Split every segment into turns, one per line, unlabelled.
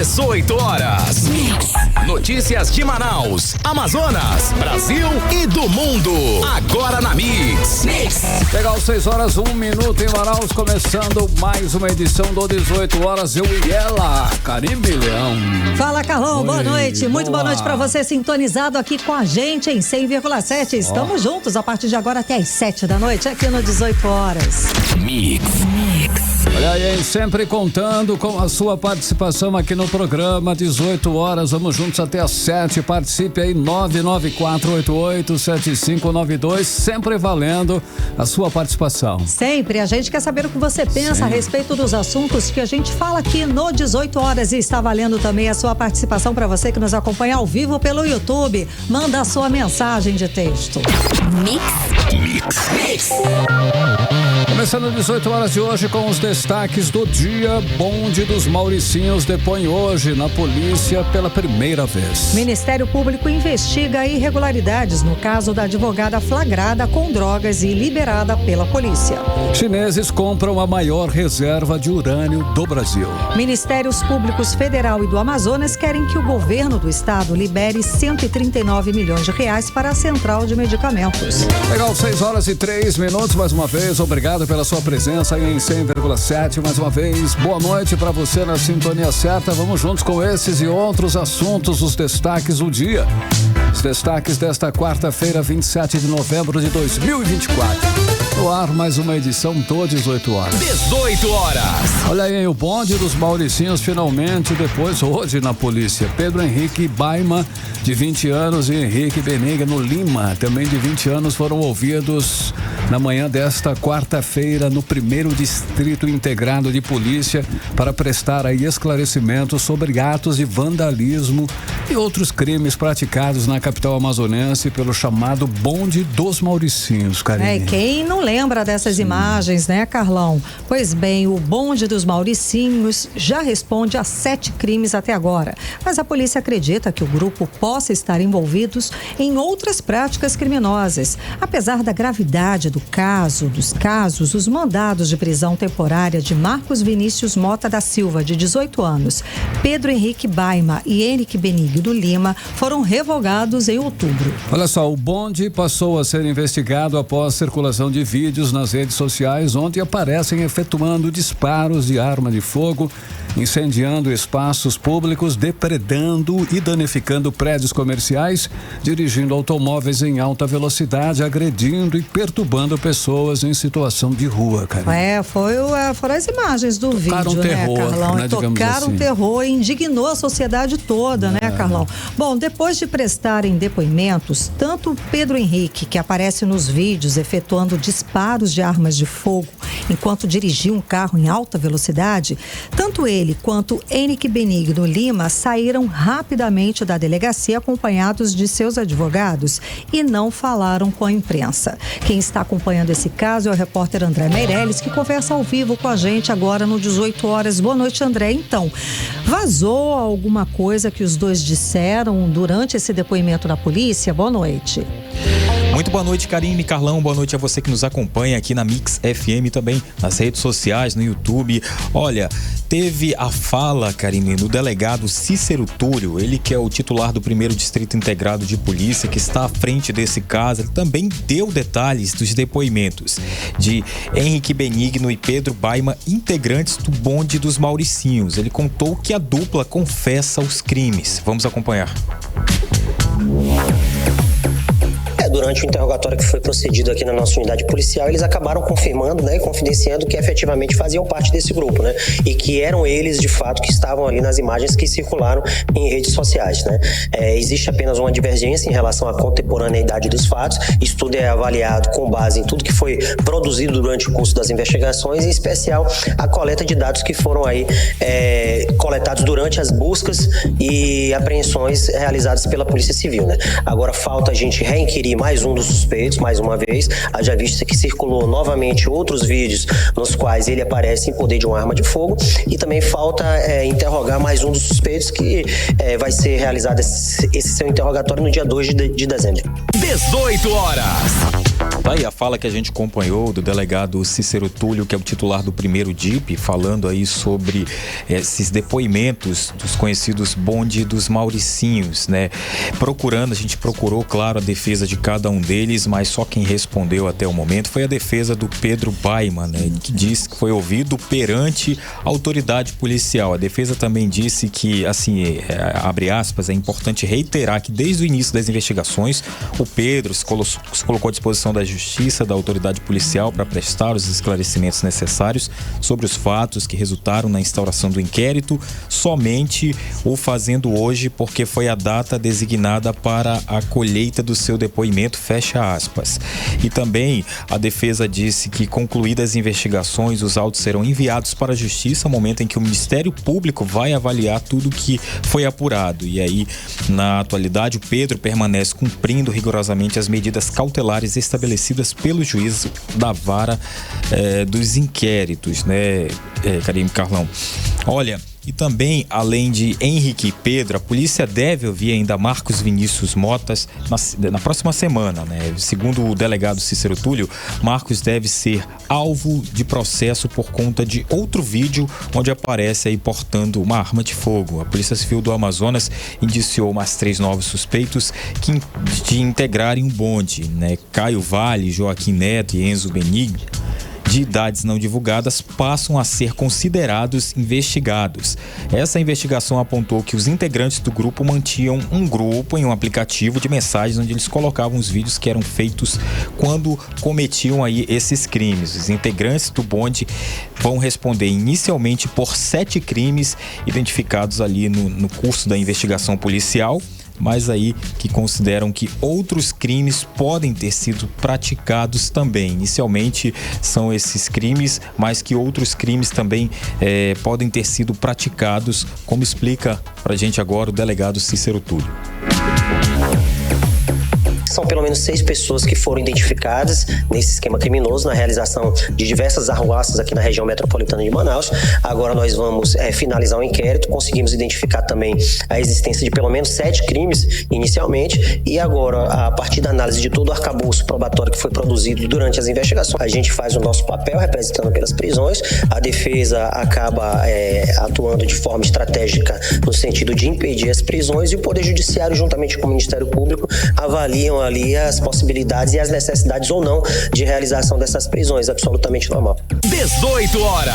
18 horas. Notícias de Manaus, Amazonas, Brasil e do mundo. Agora na Mix.
Legal, 6 horas, 1 minuto em Manaus, começando mais uma edição do 18 horas. Eu e ela, Karime Leão.
Fala, Carlão, boa noite. Muito boa noite pra você, sintonizado aqui com a gente em 100,7. Estamos juntos a partir de agora até às 7 da noite, aqui no 18 horas.
Mix.
Olha aí, sempre contando com a sua participação aqui no programa, 18 horas, vamos juntos até às 7, participe aí, 994887592, sempre valendo a sua participação.
Sempre, a gente quer saber o que você pensa a respeito dos assuntos que a gente fala aqui no 18 horas e está valendo também a sua participação para você que nos acompanha ao vivo pelo YouTube. Manda a sua mensagem de texto.
Mix.
Começando 18 horas de hoje com os destaques do dia. Bonde dos Mauricinhos depõe hoje na polícia pela primeira vez.
Ministério Público investiga irregularidades no caso da advogada flagrada com drogas e liberada pela polícia.
Chineses compram a maior reserva de urânio do Brasil.
Ministérios Públicos Federal e do Amazonas querem que o governo do estado libere 139 milhões de reais para a central de medicamentos.
Legal, 6 horas e 3 minutos, mais uma vez, obrigado pela sua presença aí em 100,7, mais uma vez, boa noite para você na sintonia certa, vamos juntos com esses e outros assuntos, os destaques do dia, os destaques desta quarta-feira, 27 de novembro de 2024. No ar, mais uma edição do 18 horas.
18 horas.
Olha aí, o bonde dos Mauricinhos finalmente, depois hoje na polícia. Pedro Henrique Baima, de 20 anos, e Henrique Benigno Lima, também de 20 anos, foram ouvidos na manhã desta quarta-feira no 1º Distrito Integrado de Polícia para prestar aí esclarecimentos sobre atos de vandalismo e outros crimes praticados na capital amazonense pelo chamado bonde dos Mauricinhos, Karine.
Quem não lembra dessas imagens, né, Carlão? Pois bem, o bonde dos Mauricinhos já responde a 7 crimes até agora, mas a polícia acredita que o grupo possa estar envolvidos em outras práticas criminosas. Apesar da gravidade dos casos, os mandados de prisão temporária de Marcos Vinícius Mota da Silva, de 18 anos, Pedro Henrique Baima e Henrique Benigno Lima foram revogados em outubro.
Olha só, o bonde passou a ser investigado após circulação de vídeos nas redes sociais onde aparecem efetuando disparos de arma de fogo, incendiando espaços públicos, depredando e danificando prédios comerciais, dirigindo automóveis em alta velocidade, agredindo e perturbando pessoas em situação de rua, cara.
Foram as imagens do
tocaram
vídeo,
terror,
né, Carlão?
né,
tocaram
assim.
terror e indignou a sociedade toda, né, Carlão? Bom, depois de prestarem depoimentos, tanto Pedro Henrique, que aparece nos vídeos efetuando disparos de armas de fogo enquanto dirigia um carro em alta velocidade, tanto ele quanto Henrique Benigno Lima saíram rapidamente da delegacia acompanhados de seus advogados e não falaram com a imprensa. Quem está acompanhando esse caso é o repórter André Meirelles, que conversa ao vivo com a gente agora no 18 horas. Boa noite, André. Então, vazou alguma coisa que os dois disseram durante esse depoimento da polícia? Boa noite.
Muito boa noite, Karine, Carlão, boa noite a você que nos acompanha aqui na Mix FM, também nas redes sociais, no YouTube. Olha, teve a fala, Karine, do delegado Cícero Túlio, ele que é o titular do 1º Distrito Integrado de Polícia, que está à frente desse caso. Ele também deu detalhes dos depoimentos de Henrique Benigno e Pedro Baima, integrantes do bonde dos Mauricinhos. Ele contou que a dupla confessa os crimes. Vamos acompanhar.
Durante o interrogatório que foi procedido aqui na nossa unidade policial, eles acabaram confirmando, né, e confidenciando que efetivamente faziam parte desse grupo, né, e que eram eles, de fato, que estavam ali nas imagens que circularam em redes sociais, né. Existe apenas uma divergência em relação à contemporaneidade dos fatos. Isso tudo é avaliado com base em tudo que foi produzido durante o curso das investigações, em especial a coleta de dados que foram aí coletados durante as buscas e apreensões realizadas pela Polícia Civil, né. Agora falta a gente reinquirir mais um dos suspeitos, mais uma vez, haja vista que circulou novamente outros vídeos nos quais ele aparece em poder de uma arma de fogo, e também falta interrogar mais um dos suspeitos, que vai ser realizado esse seu interrogatório no dia 2 de dezembro.
18 horas.
Tá aí a fala que a gente acompanhou do delegado Cícero Túlio, que é o titular do primeiro DIP, falando aí sobre esses depoimentos dos conhecidos bonde dos Mauricinhos, né? A gente procurou, claro, a defesa de cada um deles, mas só quem respondeu até o momento foi a defesa do Pedro Baiman, né? Que disse que foi ouvido perante a autoridade policial. A defesa também disse que, assim, abre aspas, é importante reiterar que desde o início das investigações, o Pedro se colocou à disposição da Justiça, da autoridade policial, para prestar os esclarecimentos necessários sobre os fatos que resultaram na instauração do inquérito, somente o fazendo hoje porque foi a data designada para a colheita do seu depoimento, fecha aspas. E também a defesa disse que, concluídas as investigações, os autos serão enviados para a Justiça, momento em que o Ministério Público vai avaliar tudo que foi apurado. E aí, na atualidade, o Pedro permanece cumprindo rigorosamente as medidas cautelares estabelecidas pelo juiz da vara dos inquéritos, né, Karine Carlão? Olha, e também, além de Henrique e Pedro, a polícia deve ouvir ainda Marcos Vinícius Motas na próxima semana, né? Segundo o delegado Cícero Túlio, Marcos deve ser alvo de processo por conta de outro vídeo onde aparece aí portando uma arma de fogo. A Polícia Civil do Amazonas indiciou mais 3 novos suspeitos de integrarem um bonde, né? Caio Vale, Joaquim Neto e Enzo Benigno, de idades não divulgadas, passam a ser considerados investigados. Essa investigação apontou que os integrantes do grupo mantinham um grupo em um aplicativo de mensagens onde eles colocavam os vídeos que eram feitos quando cometiam aí esses crimes. Os integrantes do bonde vão responder inicialmente por 7 crimes identificados ali no curso da investigação policial, mas aí que consideram que outros crimes podem ter sido praticados também. Inicialmente são esses crimes, mas que outros crimes também podem ter sido praticados, como explica pra gente agora o delegado Cícero Túlio.
São pelo menos 6 pessoas que foram identificadas nesse esquema criminoso, na realização de diversas arruaças aqui na região metropolitana de Manaus. Agora nós vamos finalizar o inquérito. Conseguimos identificar também a existência de pelo menos 7 crimes inicialmente, e agora, a partir da análise de todo o arcabouço probatório que foi produzido durante as investigações, a gente faz o nosso papel representando pelas prisões. A defesa acaba atuando de forma estratégica no sentido de impedir as prisões, e o Poder Judiciário, juntamente com o Ministério Público, avaliam ali as possibilidades e as necessidades ou não de realização dessas prisões, absolutamente normal.
18 horas.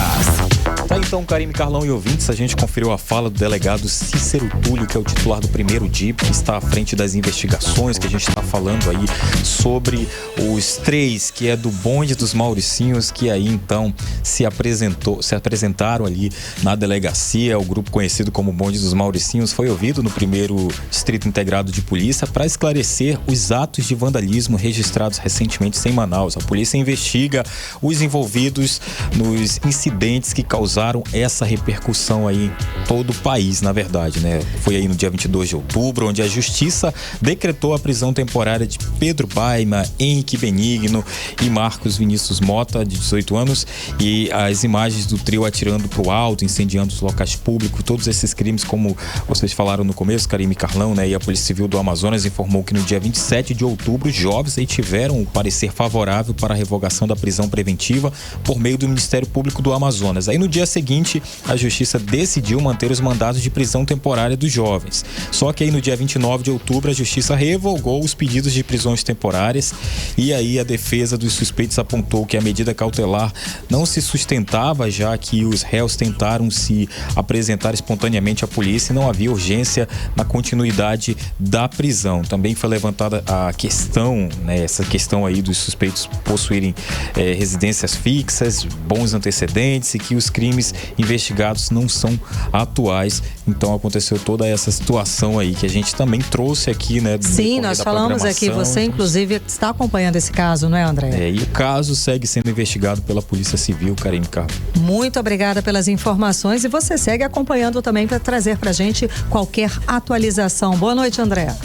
Tá, então, Karine Carlão e ouvintes, a gente conferiu a fala do delegado Cícero Túlio, que é o titular do primeiro DIP, que está à frente das investigações que a gente está falando aí sobre os 3, que é do bonde dos Mauricinhos, que aí então se apresentaram ali na delegacia. O grupo conhecido como bonde dos Mauricinhos foi ouvido no primeiro Distrito Integrado de Polícia para esclarecer os atos de vandalismo registrados recentemente em Manaus. A polícia investiga os envolvidos nos incidentes que causaram essa repercussão aí em todo o país, na verdade, né? Foi aí no dia 22 de outubro, onde a Justiça decretou a prisão temporária de Pedro Baiman, Henrique Benigno e Marcos Vinícius Mota, de 18 anos, e as imagens do trio atirando para o alto, incendiando os locais públicos, todos esses crimes, como vocês falaram no começo, Karine e Carlão, né? E a Polícia Civil do Amazonas informou que no dia 27 de outubro, os jovens aí tiveram o parecer favorável para a revogação da prisão preventiva por meio do Ministério Público do Amazonas. Aí no dia seguinte, a Justiça decidiu manter os mandados de prisão temporária dos jovens. Só que aí no dia 29 de outubro, a Justiça revogou os pedidos de prisões temporárias, e aí a defesa dos suspeitos apontou que a medida cautelar não se sustentava, já que os réus tentaram se apresentar espontaneamente à polícia e não havia urgência na continuidade da prisão. Também foi levantada a questão, né, essa questão aí dos suspeitos possuírem residências fixas, bons antecedentes, e que os crimes investigados não são atuais. Então aconteceu toda essa situação aí que a gente também trouxe aqui, né?
Sim, nós falamos aqui, você inclusive está acompanhando esse caso, não é, André?
E o caso segue sendo investigado pela Polícia Civil, Karine Carlão.
Muito obrigada pelas informações, e você segue acompanhando também para trazer pra gente qualquer atualização. Boa noite, André.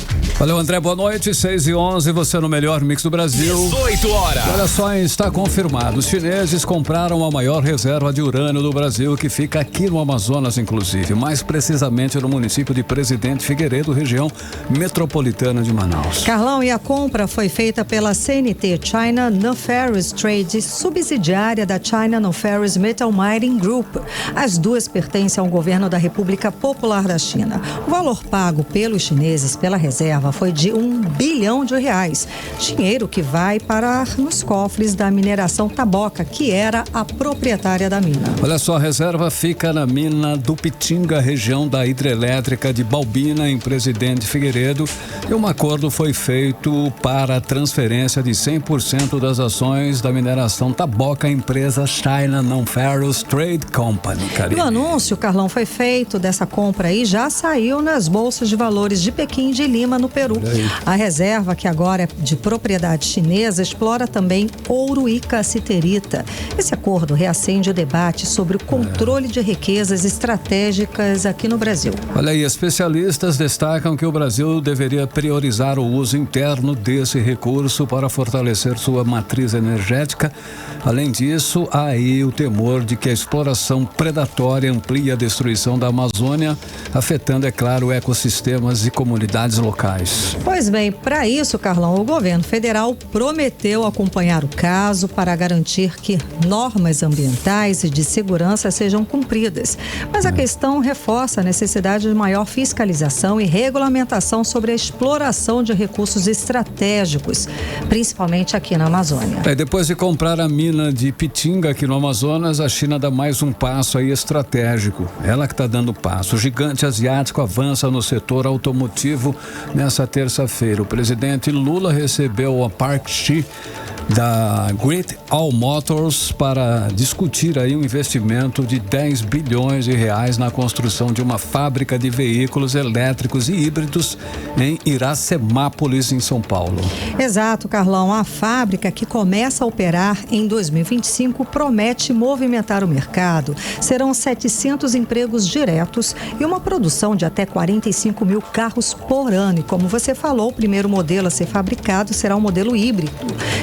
Valeu, André, boa noite, 6h11, você no melhor mix do Brasil.
18 horas.
Olha só, está confirmado, os chineses compraram a maior reserva de urânio do Brasil, que fica aqui no Amazonas, inclusive, mais precisamente no município de Presidente Figueiredo, região metropolitana de Manaus.
Carlão, e a compra foi feita pela CNT, China Non-Ferrous Trade, subsidiária da China Non-Ferrous Metal Mining Group. As duas pertencem ao governo da República Popular da China. O valor pago pelos chineses pela reserva foi de R$1 bilhão, dinheiro que vai parar nos cofres da mineração Taboca, que era a proprietária da mina.
Olha só, a reserva fica na mina do Pitinga, região da hidrelétrica de Balbina, em Presidente Figueiredo, e um acordo foi feito para a transferência de 100% das ações da mineração Taboca à empresa China Non-Ferrous Trade Company.
O anúncio, Carlão, foi feito dessa compra aí, já saiu nas bolsas de valores de Pequim e de Lima, no Peru. A reserva, que agora é de propriedade chinesa, explora também ouro e cassiterita. Esse acordo reacende o debate sobre o controle de riquezas estratégicas aqui no Brasil.
Olha aí, especialistas destacam que o Brasil deveria priorizar o uso interno desse recurso para fortalecer sua matriz energética. Além disso, há aí o temor de que a exploração predatória amplie a destruição da Amazônia, afetando, é claro, ecossistemas e comunidades locais.
Pois bem, para isso, Carlão, o governo federal prometeu acompanhar o caso para garantir que normas ambientais e de segurança sejam cumpridas. Mas a questão reforça a necessidade de maior fiscalização e regulamentação sobre a exploração de recursos estratégicos, principalmente aqui na Amazônia.
Depois de comprar a mina de Pitinga aqui no Amazonas, a China dá mais um passo aí estratégico. Ela que está dando passo. O gigante asiático avança no setor automotivo. Nessa terça-feira, o presidente Lula recebeu a Park Shi da Great All Motors para discutir aí um investimento de R$10 bilhões na construção de uma fábrica de veículos elétricos e híbridos em Iracemápolis, em São Paulo.
Exato, Carlão. A fábrica, que começa a operar em 2025, promete movimentar o mercado. Serão 700 empregos diretos e uma produção de até 45 mil carros por ano. E como você falou, o primeiro modelo a ser fabricado será um modelo híbrido,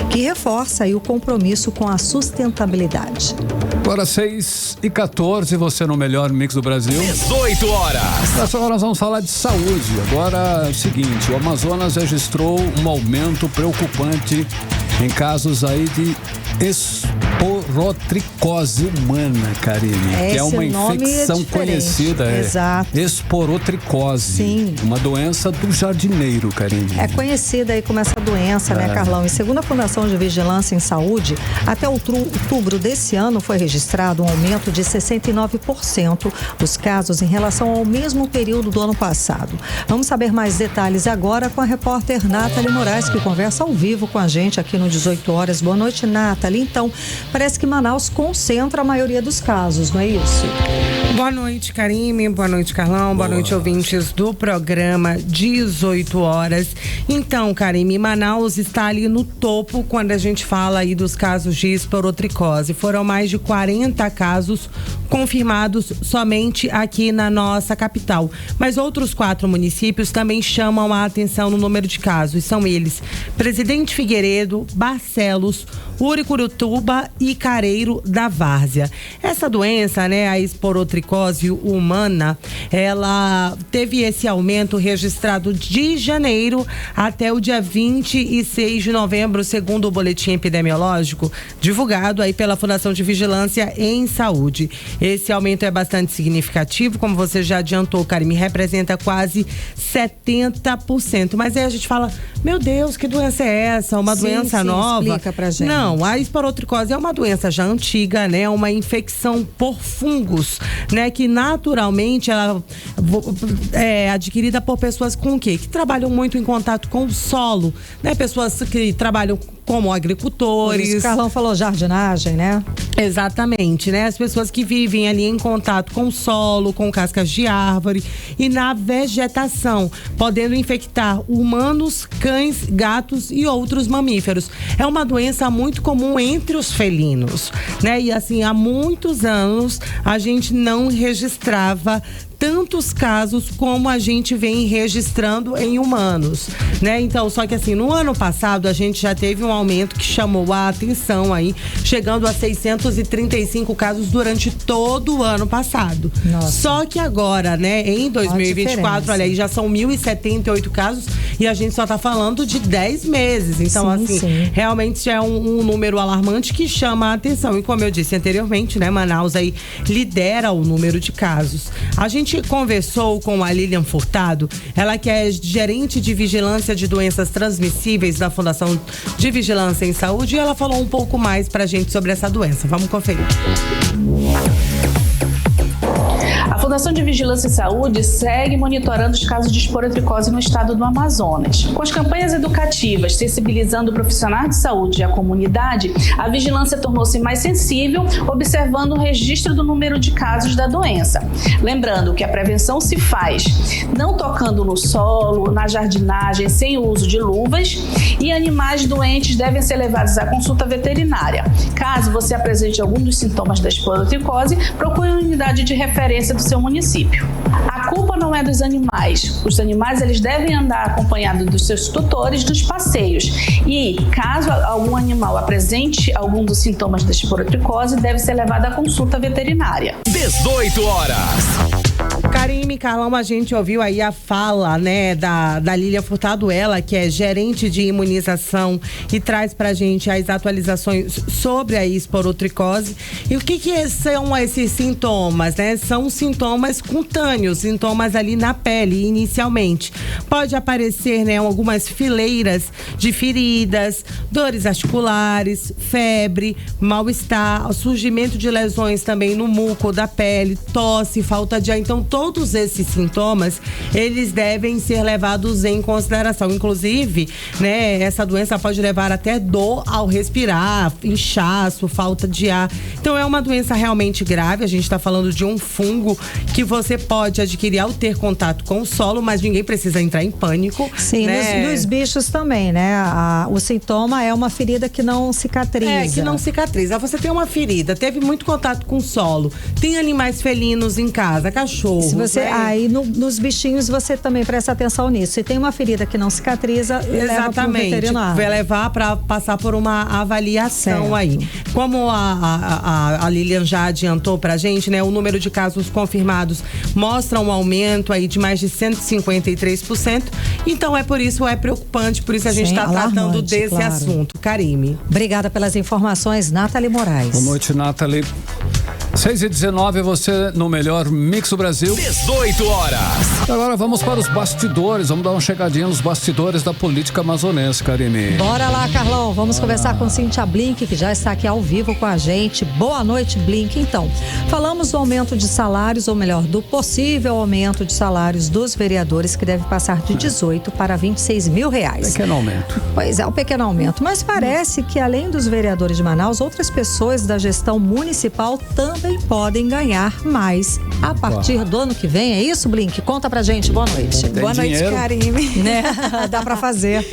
que reforça aí o compromisso com a sustentabilidade.
Agora 6h14, você no melhor mix do Brasil.
18 horas.
Agora nós vamos falar de saúde. Agora é o seguinte, o Amazonas registrou um aumento preocupante em casos aí de esporotricose humana, Karine, que é uma infecção conhecida.
Exato.
Esporotricose.
Sim.
Uma doença do jardineiro, Karine.
É conhecida aí como essa doença, né, Carlão? E segundo a Fundação de Vigilância em Saúde, até outubro desse ano foi registrado um aumento de 69% dos casos em relação ao mesmo período do ano passado. Vamos saber mais detalhes agora com a repórter Nathalie Moraes, que conversa ao vivo com a gente aqui no 18 horas. Boa noite, Nathalie. Então, parece que Manaus concentra a maioria dos casos, não é isso?
Boa noite, Karine. Boa noite, Carlão. Boa noite, ouvintes do programa 18 horas. Então, Karine, Manaus está ali no topo quando a gente fala aí dos casos de esporotricose. Foram mais de 40 casos confirmados somente aqui na nossa capital. Mas outros 4 municípios também chamam a atenção no número de casos. São eles: Presidente Figueiredo, Barcelos, Urucurutuba e Careiro da Várzea. Essa doença, né, a esporotricose humana, ela teve esse aumento registrado de janeiro até o dia 26 de novembro, segundo o boletim epidemiológico divulgado aí pela Fundação de Vigilância em Saúde. Esse aumento é bastante significativo, como você já adiantou, Karine, representa quase 70%. Mas aí a gente fala, meu Deus, que doença é essa? Uma doença nova?
Explica pra gente.
Não, a esporotricose é uma doença já antiga, né? Uma infecção por fungos, né? Que naturalmente ela é adquirida por pessoas com o quê? Que trabalham muito em contato com o solo, né? Pessoas que trabalham como agricultores.
O Carlão falou jardinagem, né?
Exatamente, né? As pessoas que vivem ali em contato com o solo, com cascas de árvore e na vegetação, podendo infectar humanos, cães, gatos e outros mamíferos. É uma doença muito comum entre os felinos, né? E assim, há muitos anos a gente não registrava tantos casos como a gente vem registrando em humanos, né? Então, só que assim, no ano passado a gente já teve um aumento que chamou a atenção aí, chegando a 635 casos durante todo o ano passado.
Nossa.
Só que agora, né, em 2024, olha aí, já são 1.078 casos e a gente só tá falando de 10 meses. Então, sim. Realmente é um número alarmante que chama a atenção. E como eu disse anteriormente, né, Manaus aí lidera o número de casos. A gente conversou com a Lilian Furtado, ela que é gerente de vigilância de doenças transmissíveis da Fundação de Vigilância em Saúde, e ela falou um pouco mais pra gente sobre essa doença. Vamos conferir.
A Fundação de Vigilância em Saúde segue monitorando os casos de esporotricose no estado do Amazonas. Com as campanhas educativas, sensibilizando profissionais de saúde e a comunidade, a vigilância tornou-se mais sensível, observando o registro do número de casos da doença. Lembrando que a prevenção se faz não tocando no solo, na jardinagem, sem o uso de luvas, e animais doentes devem ser levados à consulta veterinária. Caso você apresente algum dos sintomas da esporotricose, procure uma unidade de referência do seu município. A culpa não é dos animais. Os animais, eles devem andar acompanhados dos seus tutores nos passeios. E caso algum animal apresente algum dos sintomas da esporotricose, deve ser levado à consulta veterinária.
18 horas.
Karime, Carlão, a gente ouviu aí a fala, né, da Lilian Furtado, ela que é gerente de imunização e traz pra gente as atualizações sobre a esporotricose. E o que são esses sintomas, né? São sintomas cutâneos, sintomas ali na pele, inicialmente. Pode aparecer, né, algumas fileiras de feridas, dores articulares, febre, mal-estar, surgimento de lesões também no muco da pele, tosse, falta de ar. Então, todos esses sintomas, eles devem ser levados em consideração. Inclusive, né, essa doença pode levar até dor ao respirar, inchaço, falta de ar. Então, é uma doença realmente grave. A gente está falando de um fungo que você pode adquirir ao ter contato com o solo, mas ninguém precisa entrar em pânico.
Sim,
né?
nos bichos também, né? O sintoma é uma ferida que não cicatriza.
É, que não cicatriza. Você tem uma ferida, teve muito contato com o solo, tem animais felinos em casa, cachorro.
Se você, aí nos bichinhos você também presta atenção nisso. Se tem uma ferida que não cicatriza, leva para o veterinário.
Vai levar para passar por uma avaliação aí. Como a Lilian já adiantou pra gente, né? O número de casos confirmados mostra um aumento aí de mais de 153%. Então é preocupante, por isso a gente está tratando desse assunto. Karime.
Obrigada pelas informações, Nathalie Moraes.
Boa noite, Nathalie. 6h19, você no melhor Mix do Brasil.
18 horas.
Agora vamos para os bastidores. Vamos dar uma chegadinha nos bastidores da política amazonense, Karime.
Bora lá, Carlão. Vamos conversar com Cíntia Blink, que já está aqui ao vivo com a gente. Boa noite, Blink. Então, falamos do aumento de salários, ou melhor, do possível aumento de salários dos vereadores, que deve passar de 18 para 26 mil reais.
Pequeno aumento.
Pois é, um pequeno aumento. Mas parece que, além dos vereadores de Manaus, outras pessoas da gestão municipal também podem ganhar mais a partir do ano que vem. É isso, Blink? Conta pra gente. Boa noite.
Tem
boa
dinheiro?
Noite, Karime.
Né? Dá pra fazer.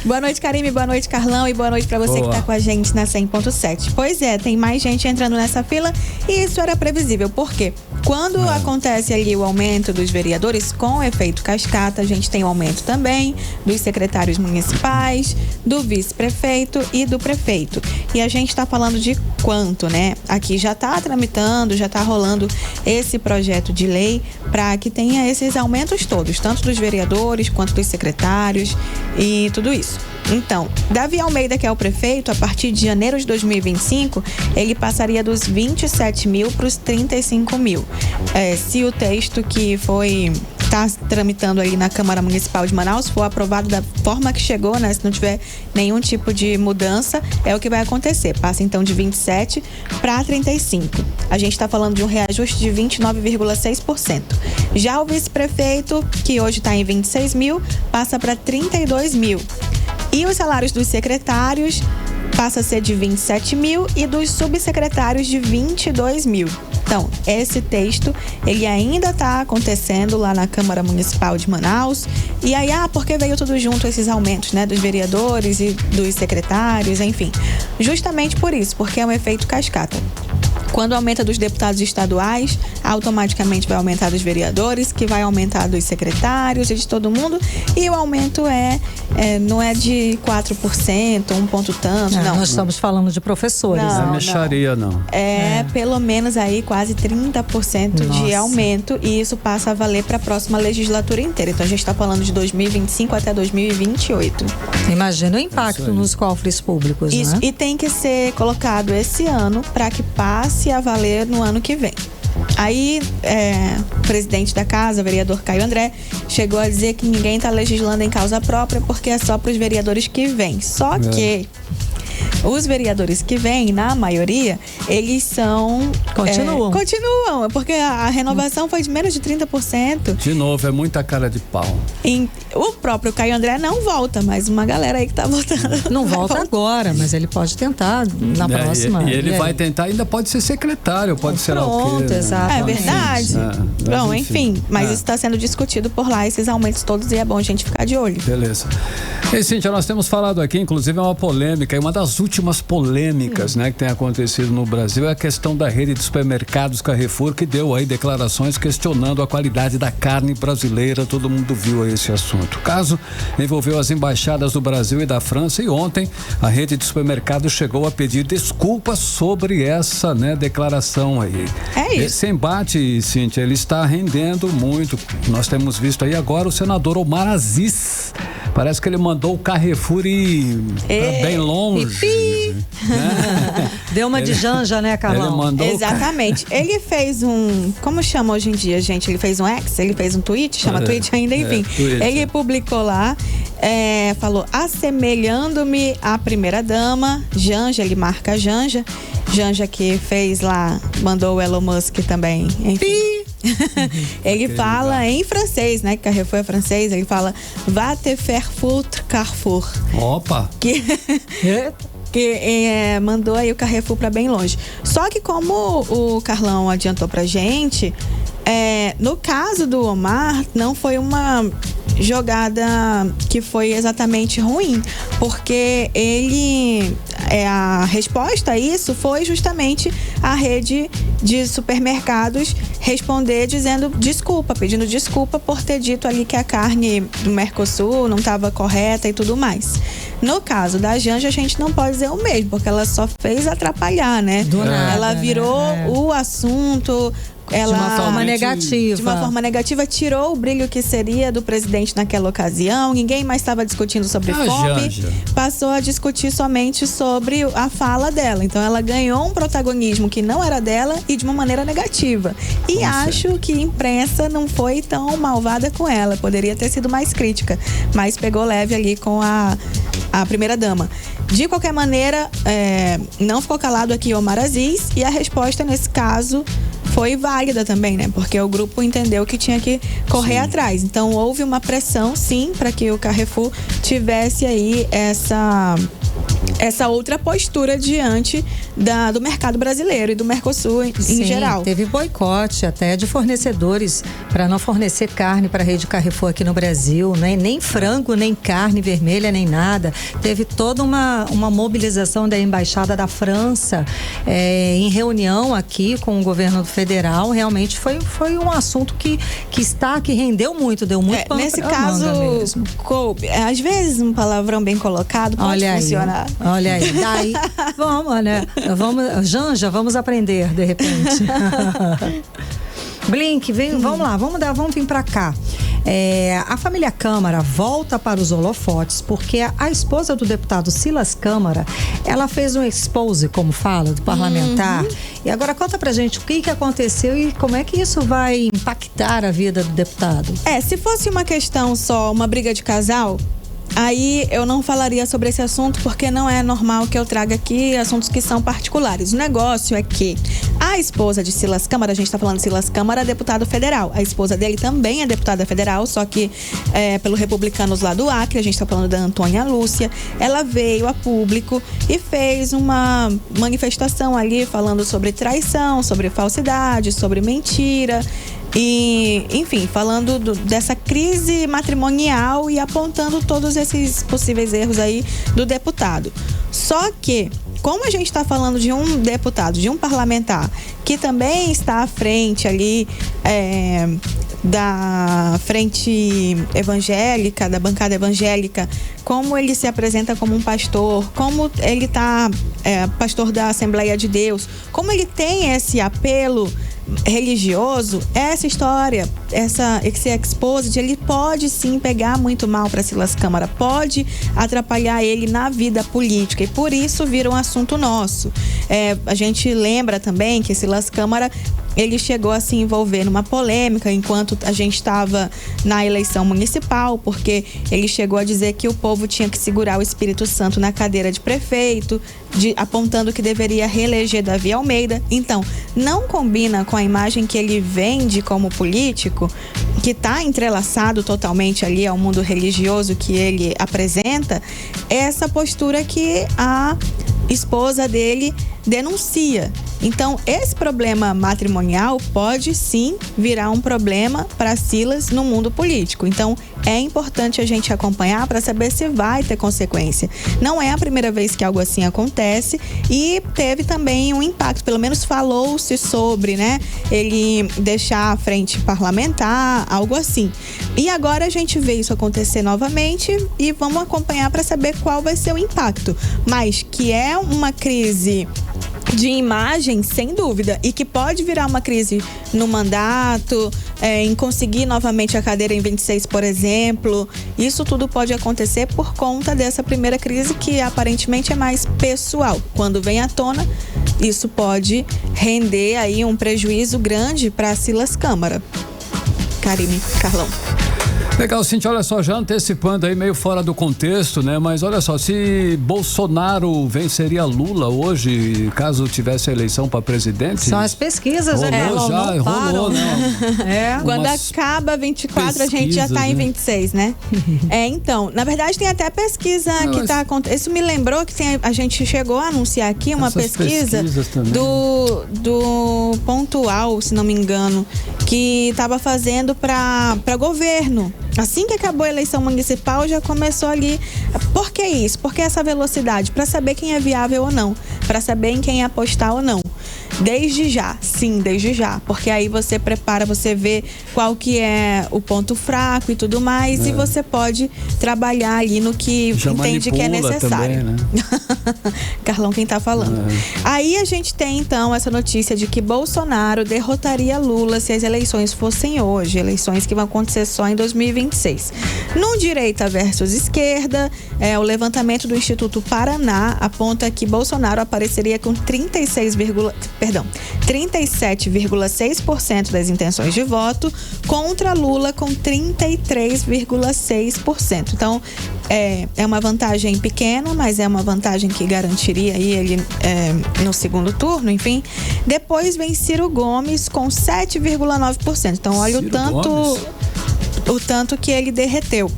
Boa noite, Karime. Boa noite, Carlão. E boa noite pra você que tá com a gente na 100.7. Pois é, tem mais gente entrando nessa fila e isso era previsível. Por quê? Quando acontece ali o aumento dos vereadores com efeito cascata, a gente tem o aumento também dos secretários municipais, do vice-prefeito e do prefeito. E a gente tá falando de quanto, né? Aqui já tá tramitando, já tá rolando esse projeto de lei para que tenha esses aumentos todos, tanto dos vereadores quanto dos secretários e tudo isso. Então, Davi Almeida, que é o prefeito, a partir de janeiro de 2025, ele passaria dos 27 mil para os 35 mil. Se o texto que está tramitando aí na Câmara Municipal de Manaus for aprovado da forma que chegou, né? Se não tiver nenhum tipo de mudança, é o que vai acontecer. Passa então de 27 para 35. A gente está falando de um reajuste de 29,6%. Já o vice-prefeito, que hoje está em 26 mil, passa para 32 mil. E os salários dos secretários passa a ser de 27 mil e dos subsecretários de 22 mil. Então, esse texto, ele ainda está acontecendo lá na Câmara Municipal de Manaus. E aí, porque veio tudo junto esses aumentos, né? Dos vereadores e dos secretários, enfim. Justamente por isso, porque é um efeito cascata. Quando aumenta dos deputados estaduais, automaticamente vai aumentar dos vereadores, que vai aumentar dos secretários e de todo mundo. E o aumento não é de 4%, um ponto tanto, não.
Nós estamos falando de professores.
Não é mexaria, não.
Pelo menos aí quase 30% de aumento, e isso passa a valer para a próxima legislatura inteira. Então a gente está falando de 2025 até 2028.
Imagina o impacto nos cofres públicos,
isso,
né?
E tem que ser colocado esse ano para que passe a valer no ano que vem. Aí, o presidente da casa, o vereador Caio André, chegou a dizer que ninguém está legislando em causa própria porque é só para os vereadores que vêm. Só que os vereadores que vêm, na maioria, eles são... Continuam, porque a renovação foi de menos de 30%.
De novo, é muita cara de pau.
O próprio Caio André não volta, mas uma galera aí que tá voltando.
Não volta agora, mas ele pode tentar na próxima.
E ele vai tentar, ainda pode ser secretário, pode ser lá o quê.
Exato.
É verdade. Bom, enfim, mas isso está sendo discutido por lá, esses aumentos todos, e é bom a gente ficar de olho.
Beleza. E Cíntia, nós temos falado aqui, inclusive é uma polêmica, e uma das últimas polêmicas, né, que tem acontecido no Brasil é a questão da rede de supermercados Carrefour, que deu aí declarações questionando a qualidade da carne brasileira. Todo mundo viu aí esse assunto. O caso envolveu as embaixadas do Brasil e da França, e ontem a rede de supermercados chegou a pedir desculpas sobre essa, né, declaração aí.
É isso.
Esse embate, Cíntia, ele está rendendo muito. Nós temos visto aí agora o senador Omar Aziz. Parece que ele mandou o Carrefour ir bem longe. Né?
Deu uma de Janja, né, Carlão?
Ele mandou.
Exatamente. Ele fez como chama hoje em dia, gente? Ele fez um X, ele fez um tweet, chama tweet ainda, enfim. Ele publicou lá, falou: assemelhando-me à primeira-dama, Janja, ele marca Janja. Janja que fez lá, mandou o Elon Musk também, enfim. Ele fala em francês, né? Que Carrefour é francês. Ele fala: va te faire foutre Carrefour.
Opa!
Que mandou aí o Carrefour para bem longe. Só que, como o Carlão adiantou pra gente, no caso do Omar, não foi uma jogada que foi exatamente ruim, porque a resposta a isso foi justamente a rede de supermercados responder dizendo desculpa, pedindo desculpa por ter dito ali que a carne do Mercosul não estava correta e tudo mais. No caso da Janja, a gente não pode dizer o mesmo, porque ela só fez atrapalhar, né?
Do nada,
ela virou o assunto. De
uma forma negativa.
De uma forma negativa, tirou o brilho que seria do presidente naquela ocasião. Ninguém mais estava discutindo sobre fome. Passou a discutir somente sobre a fala dela. Então ela ganhou um protagonismo que não era dela e de uma maneira negativa. E acho que a imprensa não foi tão malvada com ela. Poderia ter sido mais crítica, mas pegou leve ali com a primeira-dama. De qualquer maneira, não ficou calado aqui Omar Aziz, e a resposta nesse caso foi válida também, né? Porque o grupo entendeu que tinha que correr atrás. Então houve uma pressão, sim, para que o Carrefour tivesse aí essa outra postura diante do mercado brasileiro e do Mercosul em geral.
Teve boicote até de fornecedores para não fornecer carne para a rede Carrefour aqui no Brasil, né? Nem frango, nem carne vermelha, nem nada. Teve toda uma mobilização da Embaixada da França em reunião aqui com o governo federal. Realmente foi um assunto que rendeu muito, deu muito pano
nesse
pra
caso,
manga mesmo.
coube. Às vezes um palavrão bem colocado pode funcionar.
Olha aí, daí vamos, né? Janja, vamos aprender de repente. Blink, vamos lá, vamos vir pra cá. A família Câmara volta para os holofotes porque a esposa do deputado Silas Câmara, ela fez um expose, como fala, do parlamentar. E agora conta pra gente o que aconteceu e como é que isso vai impactar a vida do deputado.
Se fosse uma questão só, uma briga de casal, aí eu não falaria sobre esse assunto, porque não é normal que eu traga aqui assuntos que são particulares. O negócio é que a esposa de Silas Câmara, a gente está falando de Silas Câmara, deputado federal. A esposa dele também é deputada federal, só que pelo Republicanos lá do Acre. A gente está falando da Antônia Lúcia. Ela veio a público e fez uma manifestação ali falando sobre traição, sobre falsidade, sobre mentira. E, enfim, falando dessa crise matrimonial e apontando todos esses possíveis erros aí do deputado. Só que, como a gente está falando de um deputado, de um parlamentar, que também está à frente ali da frente evangélica, da bancada evangélica, como ele se apresenta como um pastor, como ele está pastor da Assembleia de Deus, como ele tem esse apelo religioso, essa história, esse exposed, ele pode sim pegar muito mal para Silas Câmara, pode atrapalhar ele na vida política, e por isso vira um assunto nosso. A gente lembra também que Silas Câmara, ele chegou a se envolver numa polêmica enquanto a gente estava na eleição municipal, porque ele chegou a dizer que o povo tinha que segurar o Espírito Santo na cadeira de prefeito, apontando que deveria reeleger Davi Almeida. Então, não combina com a imagem que ele vende como político, que está entrelaçado totalmente ali ao mundo religioso que ele apresenta, essa postura que a esposa dele denuncia. Então, esse problema matrimonial pode sim virar um problema para Silas no mundo político. Então, é importante a gente acompanhar para saber se vai ter consequência. Não é a primeira vez que algo assim acontece, e teve também um impacto, pelo menos falou-se sobre, né? Ele deixar a frente parlamentar, algo assim. E agora a gente vê isso acontecer novamente e vamos acompanhar para saber qual vai ser o impacto. Mas que é uma crise de imagem, sem dúvida, e que pode virar uma crise no mandato, em conseguir novamente a cadeira em 26, por exemplo. Isso tudo pode acontecer por conta dessa primeira crise, que aparentemente é mais pessoal. Quando vem à tona, isso pode render aí um prejuízo grande para Silas Câmara. Karine, Carlão.
Legal, Cintia, olha só, já antecipando aí, meio fora do contexto, né? Mas olha só, se Bolsonaro venceria Lula hoje, caso tivesse a eleição para presidente...
São as pesquisas,
rolou, né?
Quando acaba 24, a gente já está em 26, né? Então, na verdade tem até pesquisa que está acontecendo. Isso me lembrou que a gente chegou a anunciar aqui uma pesquisa do Pontual, se não me engano, que estava fazendo para governo. Assim que acabou a eleição municipal, já começou ali. Por que isso? Por que essa velocidade? Para saber quem é viável ou não. Para saber em quem apostar ou não. Desde já, sim, desde já. Porque aí você prepara, você vê qual que é o ponto fraco e tudo mais. E você pode trabalhar ali no que já entende que é necessário. Também, né? Carlão, quem tá falando. Aí a gente tem, então, essa notícia de que Bolsonaro derrotaria Lula se as eleições fossem hoje. Eleições que vão acontecer só em 2026. No direita versus esquerda, o levantamento do Instituto Paraná aponta que Bolsonaro apareceria com 37,6% das intenções de voto, contra Lula com 33,6%. Então, é uma vantagem pequena, mas é uma vantagem que garantiria aí ele no segundo turno, enfim. Depois vem Ciro Gomes com 7,9%. Então, olha o tanto que ele derreteu.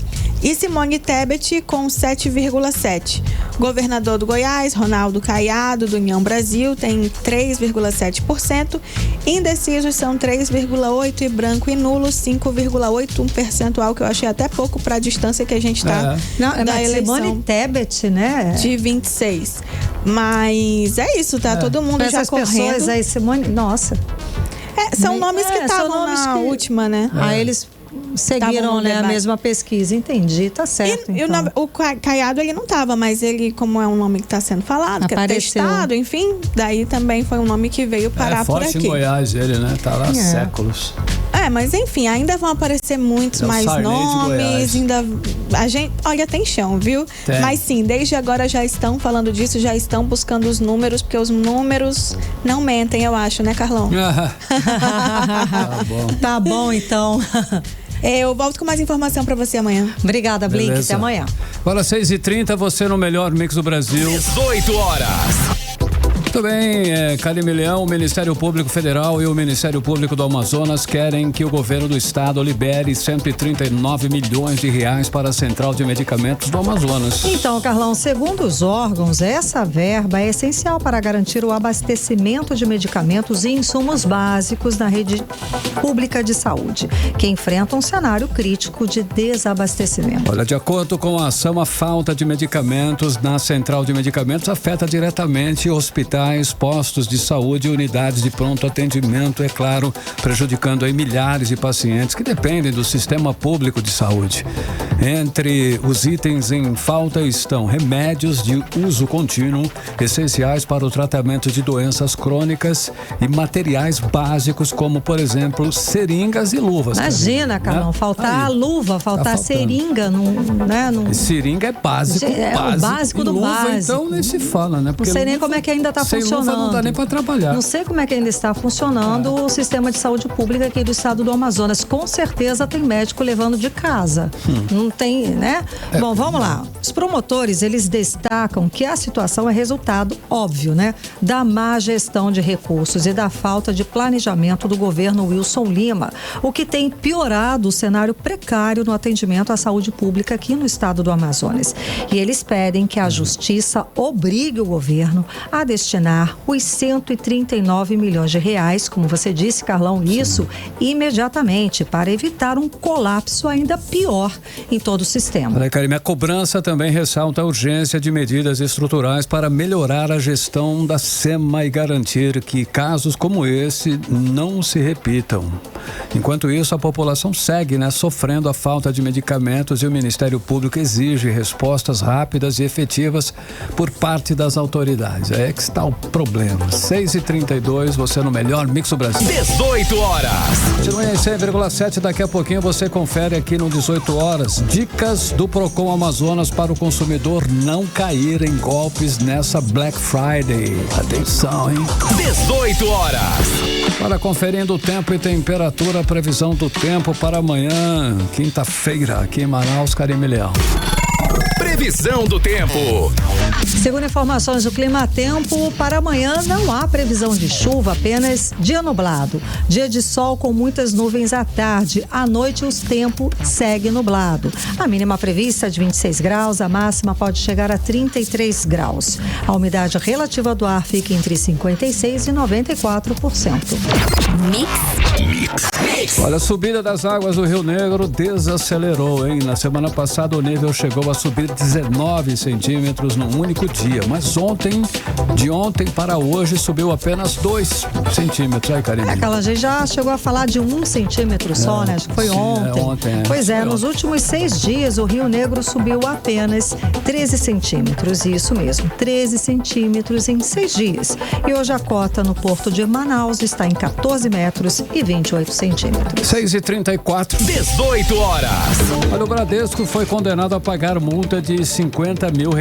E Simone Tebet com 7,7%. Governador do Goiás, Ronaldo Caiado, do União Brasil, tem 3,7%. Indecisos são 3,8% e branco e nulo 5,8%, um percentual que eu achei até pouco para a distância que a gente está da eleição.
Simone Tebet, né?
De 26. Mas é isso, tá? Todo mundo já correndo.
Pessoas aí, Simone, nossa.
São nomes que estavam na última, né?
Aí eles seguiram, né, a mesma pesquisa, entendi, tá certo. Então.
O Caiado, ele não estava, mas ele, como é um nome que está sendo falado, que é testado, enfim, daí também foi um nome que veio parar por aqui.
É forte em Goiás ele, né? Tá lá há séculos.
Mas enfim, ainda vão aparecer muitos mais nomes, ainda a gente, olha, tem chão, viu? Tem. Mas sim, desde agora já estão falando disso, já estão buscando os números, porque os números não mentem, eu acho, né, Carlão?
Tá bom, então.
Eu volto com mais informação pra você amanhã.
Obrigada, Blink. Beleza. Até amanhã.
Agora 6h30, você no melhor mix do Brasil.
18 horas.
Muito bem, Karime Leão, o Ministério Público Federal e o Ministério Público do Amazonas querem que o governo do estado libere 139 milhões de reais para a Central de Medicamentos do Amazonas.
Então, Carlão, segundo os órgãos, essa verba é essencial para garantir o abastecimento de medicamentos e insumos básicos na rede pública de saúde, que enfrenta um cenário crítico de desabastecimento.
Olha, de acordo com a ação, a falta de medicamentos na Central de Medicamentos afeta diretamente hospitais, postos de saúde e unidades de pronto atendimento, é claro, prejudicando aí milhares de pacientes que dependem do sistema público de saúde. Entre os itens em falta estão remédios de uso contínuo, essenciais para o tratamento de doenças crônicas e materiais básicos como, por exemplo, seringas e luvas.
Imagina, Carlão, faltar a luva, faltar a seringa, né?
Seringa é básico,
o básico do
luva,
básico.
então nem se fala, né?
Porque não sei nem como é que ainda está funcionando.
Luva não dá nem para trabalhar.
Não sei como é que ainda está funcionando o sistema de saúde pública aqui do estado do Amazonas. Com certeza tem médico levando de casa. Não tem, né? Bom, vamos lá. Os promotores, eles destacam que a situação é resultado, óbvio, né? Da má gestão de recursos e da falta de planejamento do governo Wilson Lima, o que tem piorado o cenário precário no atendimento à saúde pública aqui no estado do Amazonas. E eles pedem que a justiça obrigue o governo a destinar os 139 milhões de reais, como você disse, Carlão, isso imediatamente, para evitar um colapso ainda pior em todo o sistema.
Olha, Karime, a cobrança também ressalta a urgência de medidas estruturais para melhorar a gestão da SEMA e garantir que casos como esse não se repitam. Enquanto isso, a população segue, sofrendo a falta de medicamentos e o Ministério Público exige respostas rápidas e efetivas por parte das autoridades. É que está o problema. 6h32, você no melhor Mix do Brasil.
18 horas.
Continue em 100,7, daqui a pouquinho você confere aqui no 18 horas. Dicas do Procon Amazonas para o consumidor não cair em golpes nessa Black Friday. Atenção, hein?
18 horas.
Para conferindo o tempo e temperatura, previsão do tempo para amanhã, quinta-feira, aqui em Manaus, Karime Leão.
Previsão do tempo.
Segundo informações do Climatempo, para amanhã não há previsão de chuva, apenas dia nublado. Dia de sol com muitas nuvens à tarde. À noite, o tempo segue nublado. A mínima prevista é de 26 graus, a máxima pode chegar a 33 graus. A umidade relativa do ar fica entre 56% e 94%.
Mix.
Olha, a subida das águas do Rio Negro desacelerou, hein? Na semana passada, o nível chegou a subir 19 centímetros num único dia, mas de ontem para hoje, subiu apenas 2 centímetros. Aí, Karime.
Aquela gente já chegou a falar de 1 centímetro só, né? Acho que foi ontem. Pois é, nos últimos 6 dias, o Rio Negro subiu apenas 13 centímetros. Isso mesmo, 13 centímetros em 6 dias. E hoje a cota no porto de Manaus está em 14 metros e 28 centímetros.
6h34.
18 horas.
Olha, o Bradesco foi condenado a pagar multa de R$50 mil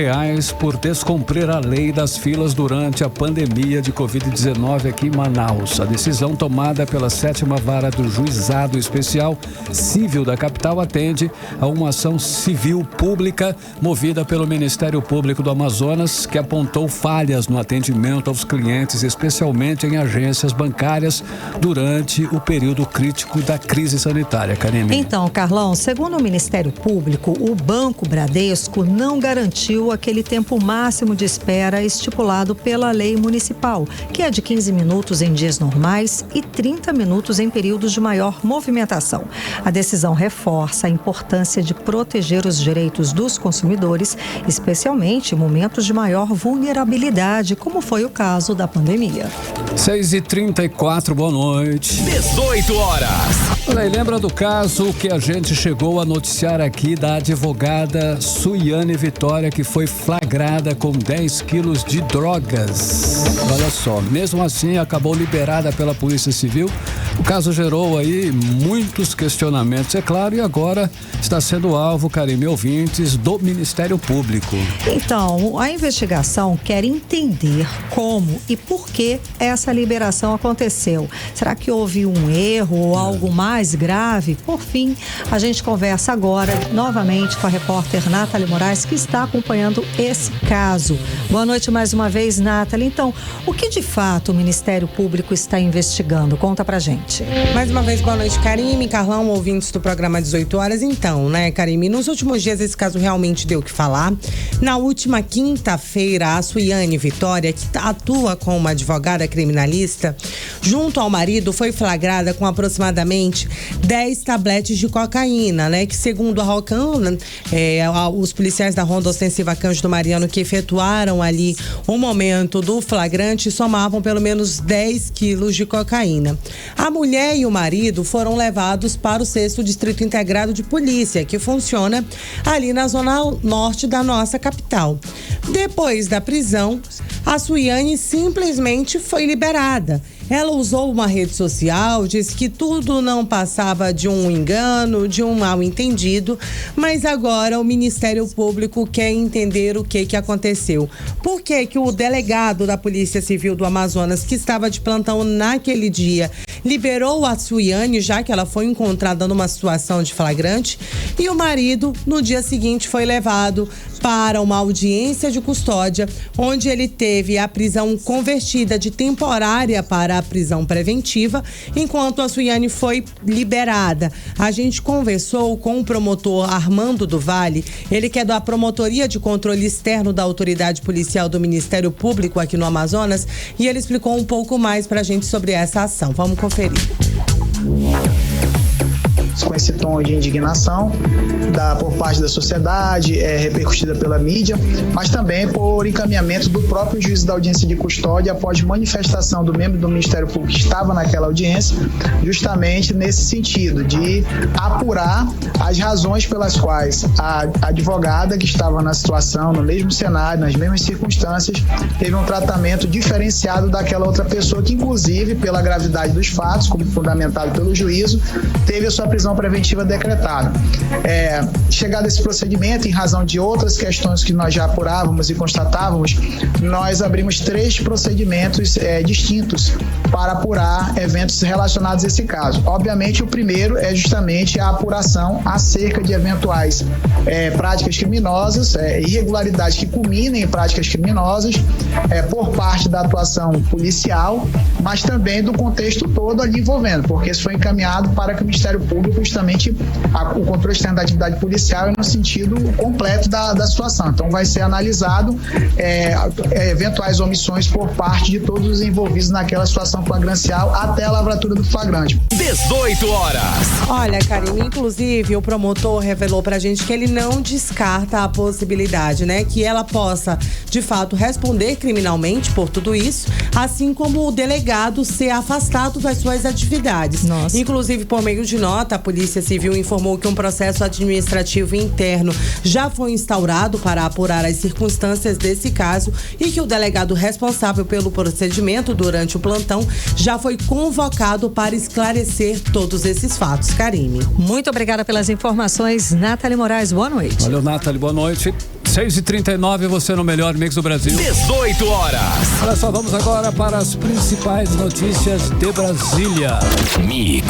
por descumprir a lei das filas durante a pandemia de Covid-19 aqui em Manaus. A decisão tomada pela 7ª Vara do Juizado Especial Civil da capital atende a uma ação civil pública movida pelo Ministério Público do Amazonas, que apontou falhas no atendimento aos clientes, especialmente em agências bancárias, durante o período crítico da crise sanitária. Karime.
Então, Carlão, segundo o Ministério Público, o Banco Bradesco não garantiu aquele tempo máximo de espera estipulado pela lei municipal, que é de 15 minutos em dias normais e 30 minutos em períodos de maior movimentação. A decisão reforça a importância de proteger os direitos dos consumidores, especialmente em momentos de maior vulnerabilidade, como foi o caso da pandemia.
6h34, boa noite.
18 horas.
Olha aí, lembra do caso que a gente chegou a noticiar aqui da advogada Suiane Vitória, que foi flagrada com 10 quilos de drogas. Olha só, mesmo assim acabou liberada pela Polícia Civil O caso gerou aí muitos questionamentos, é claro, e agora está sendo alvo, Karime, ouvintes, do Ministério Público.
Então, a investigação quer entender como e por que essa liberação aconteceu. Será que houve um erro ou algo mais grave? Por fim, a gente conversa agora novamente com a repórter Nathalie Moraes, que está acompanhando esse caso. Boa noite mais uma vez, Nathalie. Então, o que de fato o Ministério Público está investigando? Conta pra gente.
Mais uma vez, boa noite, Karime, Carlão, ouvintes do programa 18 horas. Então, né, Karime, nos últimos dias esse caso realmente deu o que falar. Na última quinta-feira, a Suiane Vitória, que atua como advogada criminalista, junto ao marido, foi flagrada com aproximadamente 10 tabletes de cocaína, né? Que segundo a Rocan, os policiais da Ronda Ostensiva Cândido Mariano que efetuaram ali o momento do flagrante somavam pelo menos 10 quilos de cocaína. A mulher e o marido foram levados para o 6º Distrito Integrado de Polícia, que funciona ali na zona norte da nossa capital. Depois da prisão, a Suiane simplesmente foi liberada. Ela usou uma rede social, disse que tudo não passava de um engano, de um mal-entendido, mas agora o Ministério Público quer entender o que aconteceu. Por que o delegado da Polícia Civil do Amazonas, que estava de plantão naquele dia, liberou a Suiane, já que ela foi encontrada numa situação de flagrante, e o marido, no dia seguinte, foi levado para uma audiência de custódia, onde ele teve a prisão convertida de temporária para a prisão preventiva, enquanto a Suiane foi liberada. A gente conversou com o promotor Armando do Vale, ele que é da Promotoria de Controle Externo da Autoridade Policial do Ministério Público aqui no Amazonas, e ele explicou um pouco mais pra gente sobre essa ação. Vamos conferir.
Com esse tom de indignação por parte da sociedade, repercutida pela mídia, mas também por encaminhamento do próprio juiz da audiência de custódia após manifestação do membro do Ministério Público que estava naquela audiência, justamente nesse sentido de apurar as razões pelas quais a advogada que estava na situação, no mesmo cenário, nas mesmas circunstâncias, teve um tratamento diferenciado daquela outra pessoa que, inclusive, pela gravidade dos fatos, como fundamentado pelo juízo, teve a sua prisão preventiva decretada. Chegado esse procedimento, em razão de outras questões que nós já apurávamos e constatávamos, nós abrimos 3 procedimentos distintos para apurar eventos relacionados a esse caso. Obviamente, o primeiro é justamente a apuração acerca de eventuais práticas criminosas, irregularidades que culminem em práticas criminosas por parte da atuação policial, mas também do contexto todo ali envolvendo, porque isso foi encaminhado para que o Ministério Público justamente o controle externo da atividade policial no sentido completo da situação. Então vai ser analisado eventuais omissões por parte de todos os envolvidos naquela situação flagrancial até a lavratura do flagrante.
18 horas.
Olha, Karime, inclusive o promotor revelou pra gente que ele não descarta a possibilidade, né, que ela possa, de fato, responder criminalmente por tudo isso, assim como o delegado ser afastado das suas atividades.
Nossa.
Inclusive, por meio de nota, a Polícia Civil informou que um processo administrativo interno já foi instaurado para apurar as circunstâncias desse caso e que o delegado responsável pelo procedimento durante o plantão já foi convocado para esclarecer todos esses fatos. Karime.
Muito obrigada pelas informações, Nathalie Moraes. Boa noite.
Valeu, Nathalie. Boa noite. 6h39, você no melhor mix do Brasil.
18 horas.
Olha só, vamos agora para as principais notícias de Brasília.
Mix.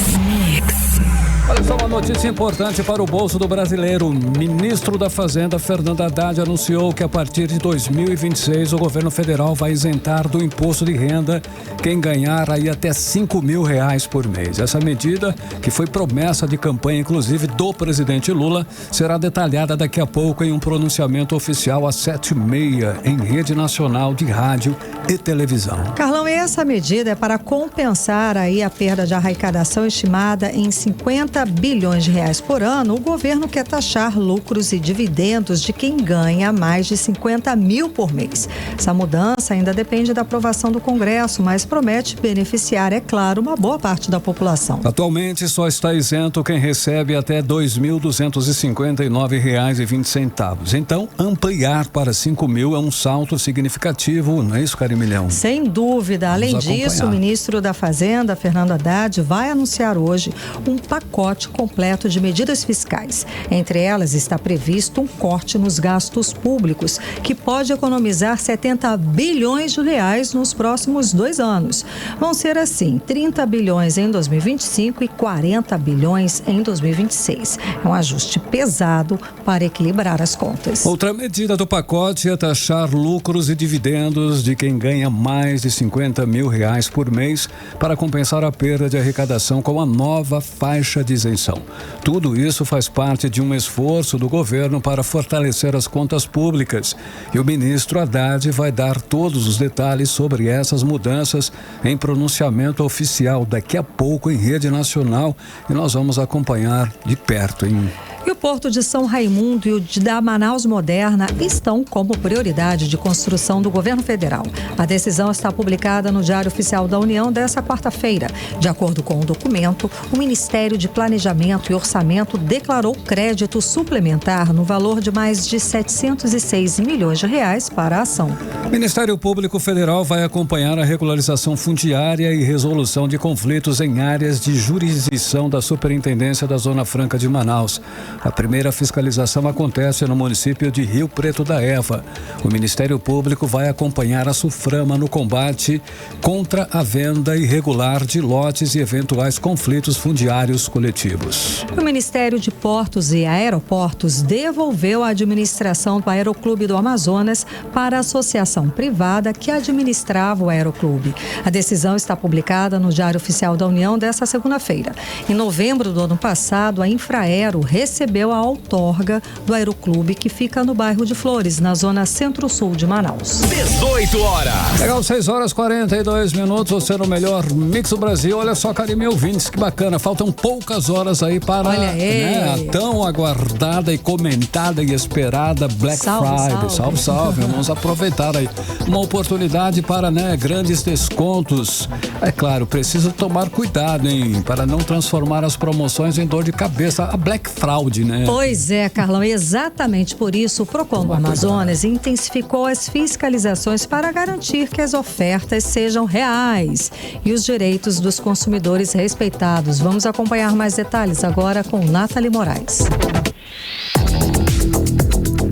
Olha só, uma notícia importante para o bolso do brasileiro. O ministro da Fazenda, Fernando Haddad, anunciou que a partir de 2026 o governo federal vai isentar do imposto de renda quem ganhar aí até R$5.000 por mês. Essa medida, que foi promessa de campanha, inclusive, do presidente Lula, será detalhada daqui a pouco em um pronunciamento oficial às 7h30 em rede nacional de rádio e televisão.
Carlão, essa medida é para compensar aí a perda de arrecadação estimada em 50 30 bilhões de reais por ano, o governo quer taxar lucros e dividendos de quem ganha mais de 50 mil por mês. Essa mudança ainda depende da aprovação do Congresso, mas promete beneficiar, é claro, uma boa parte da população.
Atualmente só está isento quem recebe até R$ 2.259,20. Então, ampliar para 5 mil é um salto significativo, não é isso, Carimilhão?
Sem dúvida. Além disso, o ministro da Fazenda, Fernando Haddad, vai anunciar hoje um pacote completo de medidas fiscais. Entre elas está previsto um corte nos gastos públicos, que pode economizar 70 bilhões de reais nos próximos 2 anos. Vão ser assim, 30 bilhões em 2025 e 40 bilhões em 2026. É um ajuste pesado para equilibrar as contas.
Outra medida do pacote é taxar lucros e dividendos de quem ganha mais de 50 mil reais por mês para compensar a perda de arrecadação com a nova faixa de isenção. Tudo isso faz parte de um esforço do governo para fortalecer as contas públicas. E o ministro Haddad vai dar todos os detalhes sobre essas mudanças em pronunciamento oficial daqui a pouco em rede nacional, e nós vamos acompanhar de perto, hein?
E o Porto de São Raimundo e o da Manaus Moderna estão como prioridade de construção do governo federal. A decisão está publicada no Diário Oficial da União desta quarta-feira. De acordo com o documento, o Ministério de Planejamento e Orçamento declarou crédito suplementar no valor de mais de 706 milhões de reais para a ação.
O Ministério Público Federal vai acompanhar a regularização fundiária e resolução de conflitos em áreas de jurisdição da Superintendência da Zona Franca de Manaus. A primeira fiscalização acontece no município de Rio Preto da Eva. O Ministério Público vai acompanhar a SUFRAMA no combate contra a venda irregular de lotes e eventuais conflitos fundiários coletivos.
O Ministério de Portos e Aeroportos devolveu a administração do Aeroclube do Amazonas para a associação privada que administrava o Aeroclube. A decisão está publicada no Diário Oficial da União desta segunda-feira. Em novembro do ano passado, a Infraero recebeu a outorga do Aeroclube, que fica no bairro de Flores, na zona centro-sul de Manaus.
18 horas.
Legal, 6h42, você no melhor Mix do Brasil. Olha só, Karime, ouvintes, que bacana. Faltam poucas horas aí para a tão aguardada e comentada e esperada Black Friday. Salve. Vamos aproveitar aí uma oportunidade para, grandes descontos. É claro, precisa tomar cuidado, hein, para não transformar as promoções em dor de cabeça. A Black Fraud, né?
Pois é, Carlão, exatamente por isso o Procon do Amazonas intensificou as fiscalizações para garantir que as ofertas sejam reais e os direitos dos consumidores respeitados. Vamos acompanhar mais detalhes agora com Nathalie Moraes.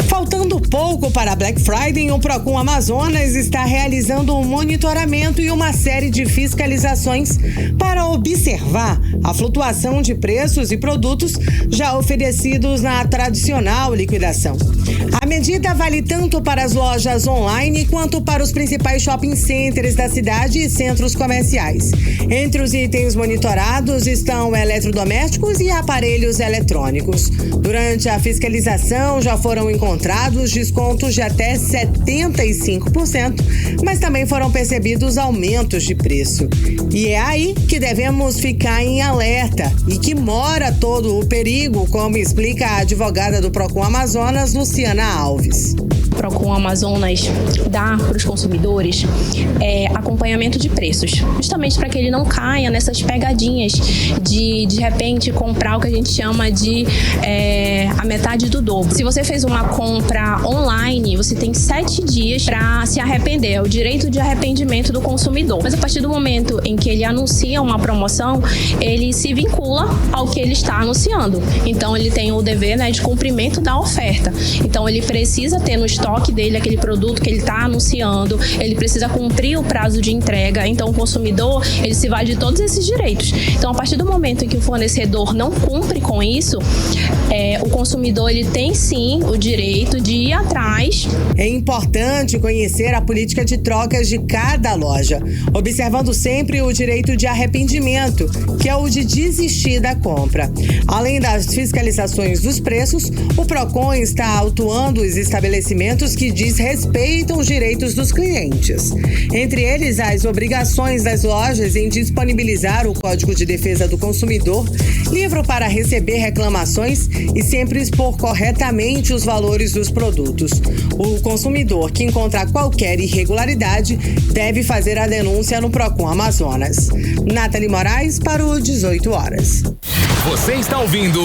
Faltando pouco para Black Friday, o Procon Amazonas está realizando um monitoramento e uma série de fiscalizações para observar a flutuação de preços e produtos já oferecidos na tradicional liquidação. A medida vale tanto para as lojas online quanto para os principais shopping centers da cidade e centros comerciais. Entre os itens monitorados estão eletrodomésticos e aparelhos eletrônicos. Durante a fiscalização já foram encontrados descontos de até 75%, mas também foram percebidos aumentos de preço. E é aí que devemos ficar em alerta e que mora todo o perigo, como explica a advogada do Procon Amazonas, Luciana Alves.
O Procon Amazonas dá para os consumidores acompanhamento de preços, justamente para que ele não caia nessas pegadinhas de repente comprar o que a gente chama de a metade do dobro. Se você fez uma compra online, você tem 7 dias para se arrepender, é o direito de arrependimento do consumidor. Mas a partir do momento em que ele anuncia uma promoção, ele se vincula ao que ele está anunciando. Então ele tem o dever, de cumprimento da oferta. Então ele precisa ter no estoque dele aquele produto que ele está anunciando, ele precisa cumprir o prazo de entrega. Então o consumidor, ele se vale de todos esses direitos. Então a partir do momento em que o fornecedor não cumpre com isso, o consumidor, ele tem sim o direito de ir atrás.
É importante conhecer a política de trocas de cada loja, observando sempre o direito de arrependimento, que é o de desistir da compra. Além das fiscalizações dos preços, o Procon está autuando os estabelecimentos regulamentos que desrespeitam os direitos dos clientes. Entre eles, as obrigações das lojas em disponibilizar o Código de Defesa do Consumidor, livro para receber reclamações e sempre expor corretamente os valores dos produtos. O consumidor que encontrar qualquer irregularidade deve fazer a denúncia no Procon Amazonas. Nathalie Moraes para o 18 horas.
Você está ouvindo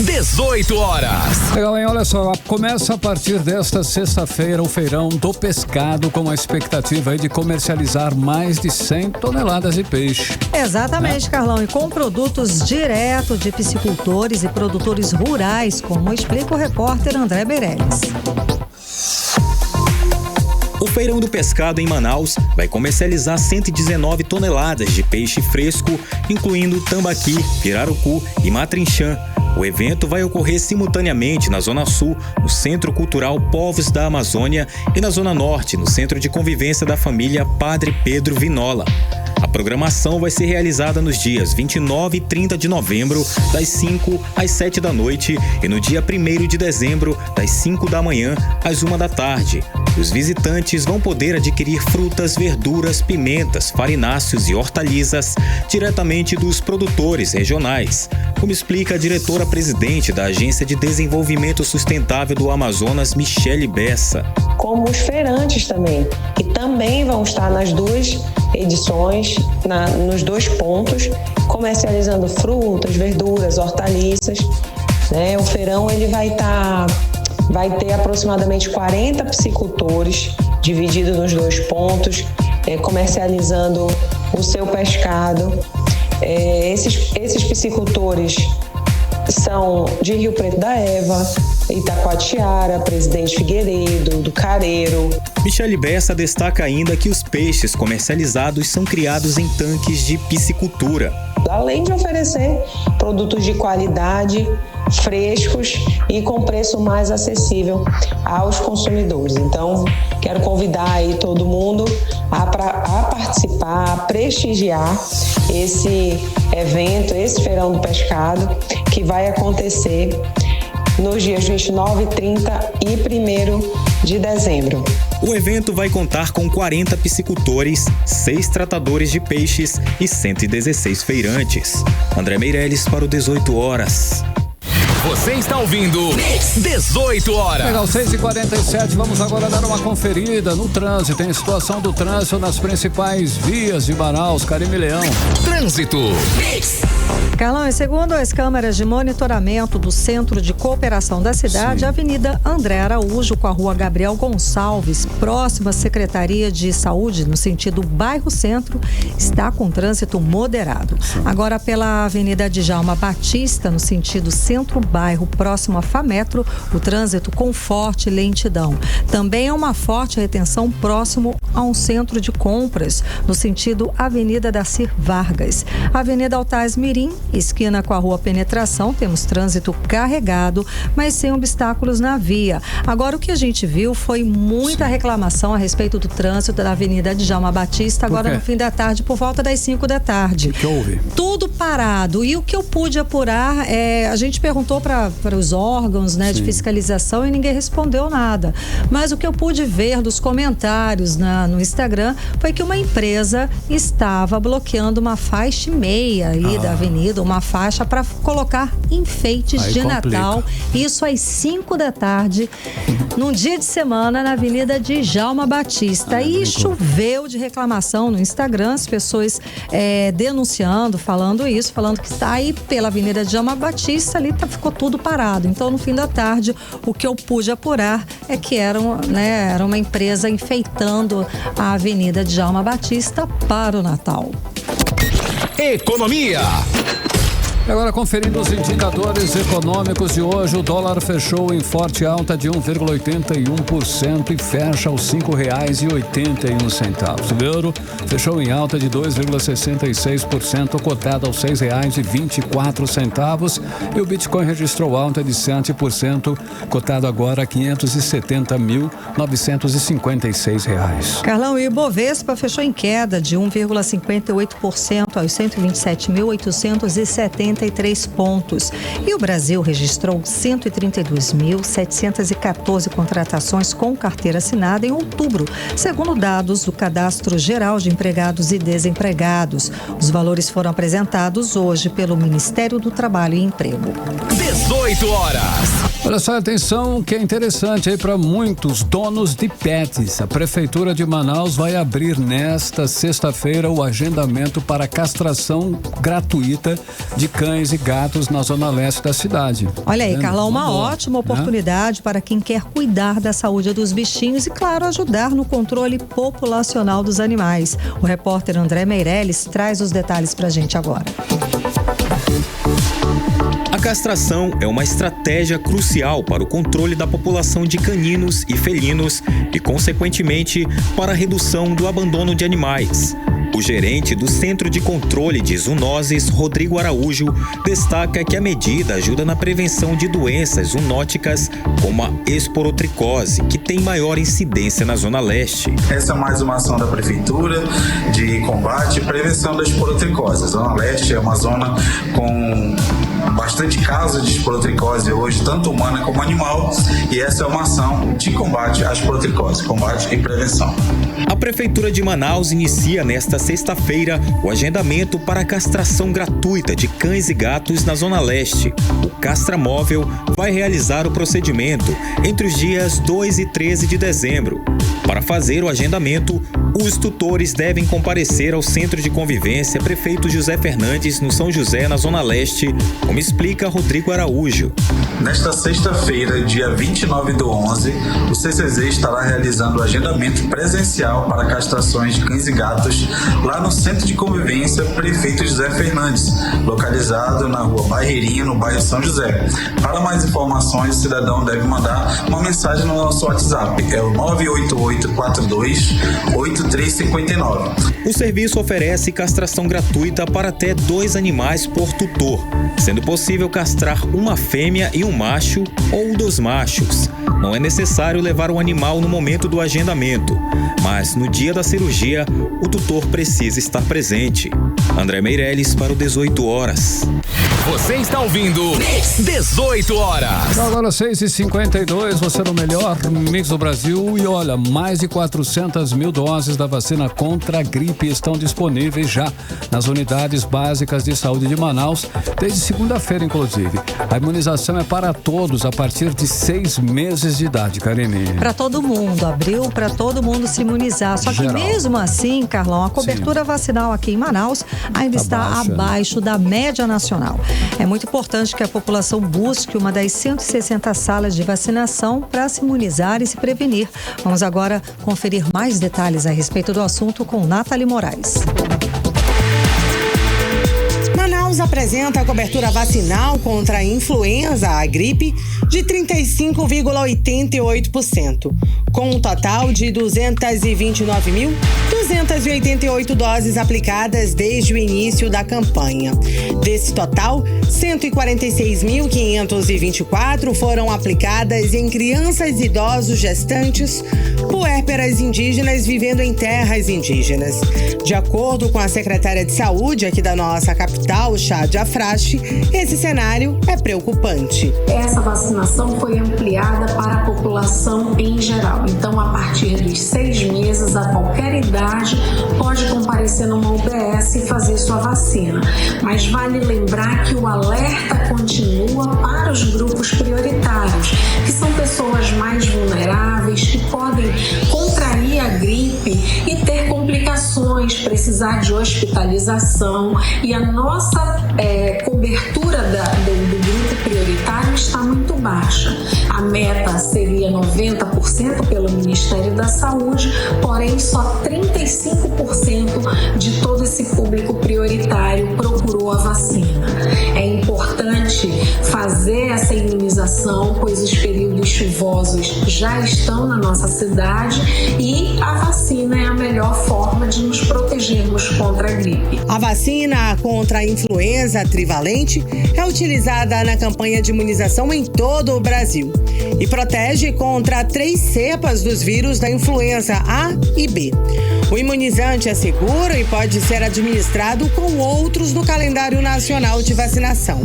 18 horas.
Legal, hein? Olha só, começa a partir desta sexta-feira o feirão do pescado com a expectativa aí de comercializar mais de 100 toneladas de peixe.
Exatamente, Carlão, e com produtos direto de piscicultores e produtores rurais, como explica o repórter André Meirelles.
O Feirão do Pescado em Manaus vai comercializar 119 toneladas de peixe fresco, incluindo tambaqui, pirarucu e matrinchã. O evento vai ocorrer simultaneamente na Zona Sul, no Centro Cultural Povos da Amazônia, e na Zona Norte, no Centro de Convivência da Família Padre Pedro Vinola. A programação vai ser realizada nos dias 29 e 30 de novembro, das 5 às 7 da noite, e no dia 1º de dezembro, das 5 da manhã às 1 da tarde. Os visitantes vão poder adquirir frutas, verduras, pimentas, farináceos e hortaliças diretamente dos produtores regionais, como explica a diretora-presidente da Agência de Desenvolvimento Sustentável do Amazonas, Michele Bessa.
Como os feirantes também, que também vão estar nas duas edições, nos dois pontos, comercializando frutas, verduras, hortaliças. O feirão ele vai ter aproximadamente 40 piscicultores divididos nos dois pontos, comercializando o seu pescado. Esses piscicultores são de Rio Preto da Eva, Itacoatiara, Presidente Figueiredo, do Careiro.
Michele Bessa destaca ainda que os peixes comercializados são criados em tanques de piscicultura.
Além de oferecer produtos de qualidade, frescos e com preço mais acessível aos consumidores. Então, quero convidar aí todo mundo a participar, a prestigiar esse evento, esse Feirão do Pescado, que vai acontecer nos dias 29, 30 e 1º de dezembro.
O evento vai contar com 40 piscicultores, 6 tratadores de peixes e 116 feirantes. André Meirelles para o 18 horas.
Você está ouvindo 18 horas.
Legal, 6h47, vamos agora dar uma conferida no trânsito. Tem situação do trânsito nas principais vias de Manaus. Karime Leão.
Trânsito.
Carlão, e segundo as câmeras de monitoramento do Centro de Cooperação da cidade, a Avenida André Araújo com a Rua Gabriel Gonçalves, próxima à Secretaria de Saúde, no sentido bairro Centro, está com trânsito moderado. Agora, pela Avenida Djalma Batista, no sentido centro-bairro, próximo à Fametro, o trânsito com forte lentidão. Também há uma forte retenção próximo a um centro de compras, no sentido Avenida Dacir Vargas. Avenida Altaz Mirim, esquina com a Rua Penetração, temos trânsito carregado, mas sem obstáculos na via. Agora, o que a gente viu foi muita reclamação a respeito do trânsito da Avenida Djalma Batista, agora no fim da tarde, por volta das 5 da tarde.
O que houve?
Tudo parado. E o que eu pude apurar, a gente perguntou para os órgãos, de fiscalização, e ninguém respondeu nada. Mas o que eu pude ver dos comentários no Instagram foi que uma empresa estava bloqueando uma faixa e meia aí da avenida, uma faixa para colocar enfeites aí de complica. Natal. Isso às 5 da tarde, num dia de semana, na Avenida Djalma Batista. E choveu de reclamação no Instagram, as pessoas denunciando, falando que está aí pela Avenida Djalma Batista, ali ficou tudo parado. Então, no fim da tarde, o que eu pude apurar é que era uma empresa enfeitando a Avenida Djalma Batista para o Natal.
Economia.
Agora, conferindo os indicadores econômicos de hoje, o dólar fechou em forte alta de 1,81% e fecha aos R$ 5,81. O euro fechou em alta de 2,66%, cotado aos R$ 6,24. E o Bitcoin registrou alta de 7%, cotado agora a R$ 570.956.
Carlão, e o Ibovespa fechou em queda de 1,58% aos 127.870 193 pontos. E o Brasil registrou 132.714 contratações com carteira assinada em outubro, segundo dados do Cadastro Geral de Empregados e Desempregados. Os valores foram apresentados hoje pelo Ministério do Trabalho e Emprego.
18 horas.
Olha só, atenção, que é interessante aí para muitos donos de pets. A Prefeitura de Manaus vai abrir nesta sexta-feira o agendamento para castração gratuita de cães e gatos na zona leste da cidade.
Olha aí, Carlão, uma ótima oportunidade para quem quer cuidar da saúde dos bichinhos e, claro, ajudar no controle populacional dos animais. O repórter André Meirelles traz os detalhes pra gente agora.
A castração é uma estratégia crucial para o controle da população de caninos e felinos e, consequentemente, para a redução do abandono de animais. O gerente do Centro de Controle de Zoonoses, Rodrigo Araújo, destaca que a medida ajuda na prevenção de doenças zoonóticas como a esporotricose, que tem maior incidência na Zona Leste.
Essa é mais uma ação da Prefeitura de combate e prevenção da esporotricose. A Zona Leste é uma zona com bastante casos de esporotricose hoje, tanto humana como animal, e essa é uma ação de combate à esporotricose, combate e prevenção.
A Prefeitura de Manaus inicia nesta sexta-feira o agendamento para a castração gratuita de cães e gatos na Zona Leste. O Castramóvel vai realizar o procedimento entre os dias 2 e 13 de dezembro. Para fazer o agendamento, os tutores devem comparecer ao Centro de Convivência Prefeito José Fernandes, no São José, na Zona Leste, como explica Rodrigo Araújo.
Nesta sexta-feira, dia 29/11, o CCZ estará realizando o agendamento presencial para castrações de cães e gatos lá no Centro de Convivência Prefeito José Fernandes, localizado na Rua Barreirinha, no bairro São José. Para mais informações, o cidadão deve mandar uma mensagem no nosso WhatsApp, é o 988-42-8359.
O serviço oferece castração gratuita para até 2 animais por tutor, sendo possível castrar uma fêmea e um macho ou 2 machos. Não é necessário levar o animal no momento do agendamento, mas no dia da cirurgia, o tutor precisa estar presente. André Meirelles para o 18 horas.
Você está ouvindo 18 horas.
Agora 6h52, você no melhor Mix do Brasil. E olha, mais de 400 mil doses da vacina contra a gripe estão disponíveis já nas unidades básicas de saúde de Manaus, desde segunda-feira, inclusive. A imunização é para todos a partir de 6 meses de idade, Karine.
Para todo mundo, abriu para todo mundo se imunizar. Só que
Geral.
mesmo assim, Carlão, a cobertura vacinal aqui em Manaus ainda está abaixo da média nacional. É muito importante que a população busque uma das 160 salas de vacinação para se imunizar e se prevenir. Vamos agora conferir mais detalhes a respeito do assunto com Nathalie Moraes.
Manaus apresenta a cobertura vacinal contra a influenza, a gripe, de 35,88%, com um total de 229.288 doses aplicadas desde o início da campanha. Desse total, 146.524 foram aplicadas em crianças e idosos gestantes, puérperas indígenas vivendo em terras indígenas. De acordo com a secretária de Saúde aqui da nossa capital, Chádia Frache, esse cenário é preocupante.
Essa vacinação foi ampliada para a população em geral. Então, a partir dos 6 meses, a qualquer idade, pode comparecer numa UBS e fazer sua vacina. Mas vale lembrar que o alerta continua para os grupos prioritários, que são pessoas mais vulneráveis, que podem contrair a gripe e ter complicações, precisar de hospitalização. E a nossa cobertura do grupo prioritário está muito baixa. A meta seria 90% pelo Ministério da Saúde, porém só 35% de todo esse público prioritário procurou a vacina. É importante fazer essa imunização, pois os períodos chuvosos já estão na nossa cidade e a vacina é a melhor forma de nos protegermos contra a gripe.
A vacina contra a influenza trivalente é utilizada na campanha de imunização em todo o Brasil e protege contra 3 cepas dos vírus da influenza A e B. O imunizante é seguro e pode ser administrado com outros no calendário nacional de vacinação.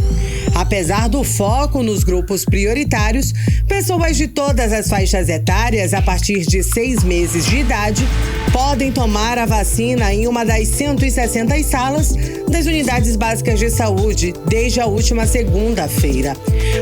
Apesar do foco nos grupos prioritários, pessoas de todas as faixas etárias a partir de 6 meses de idade podem tomar a vacina em uma das 160 salas das unidades básicas de saúde desde a última segunda-feira.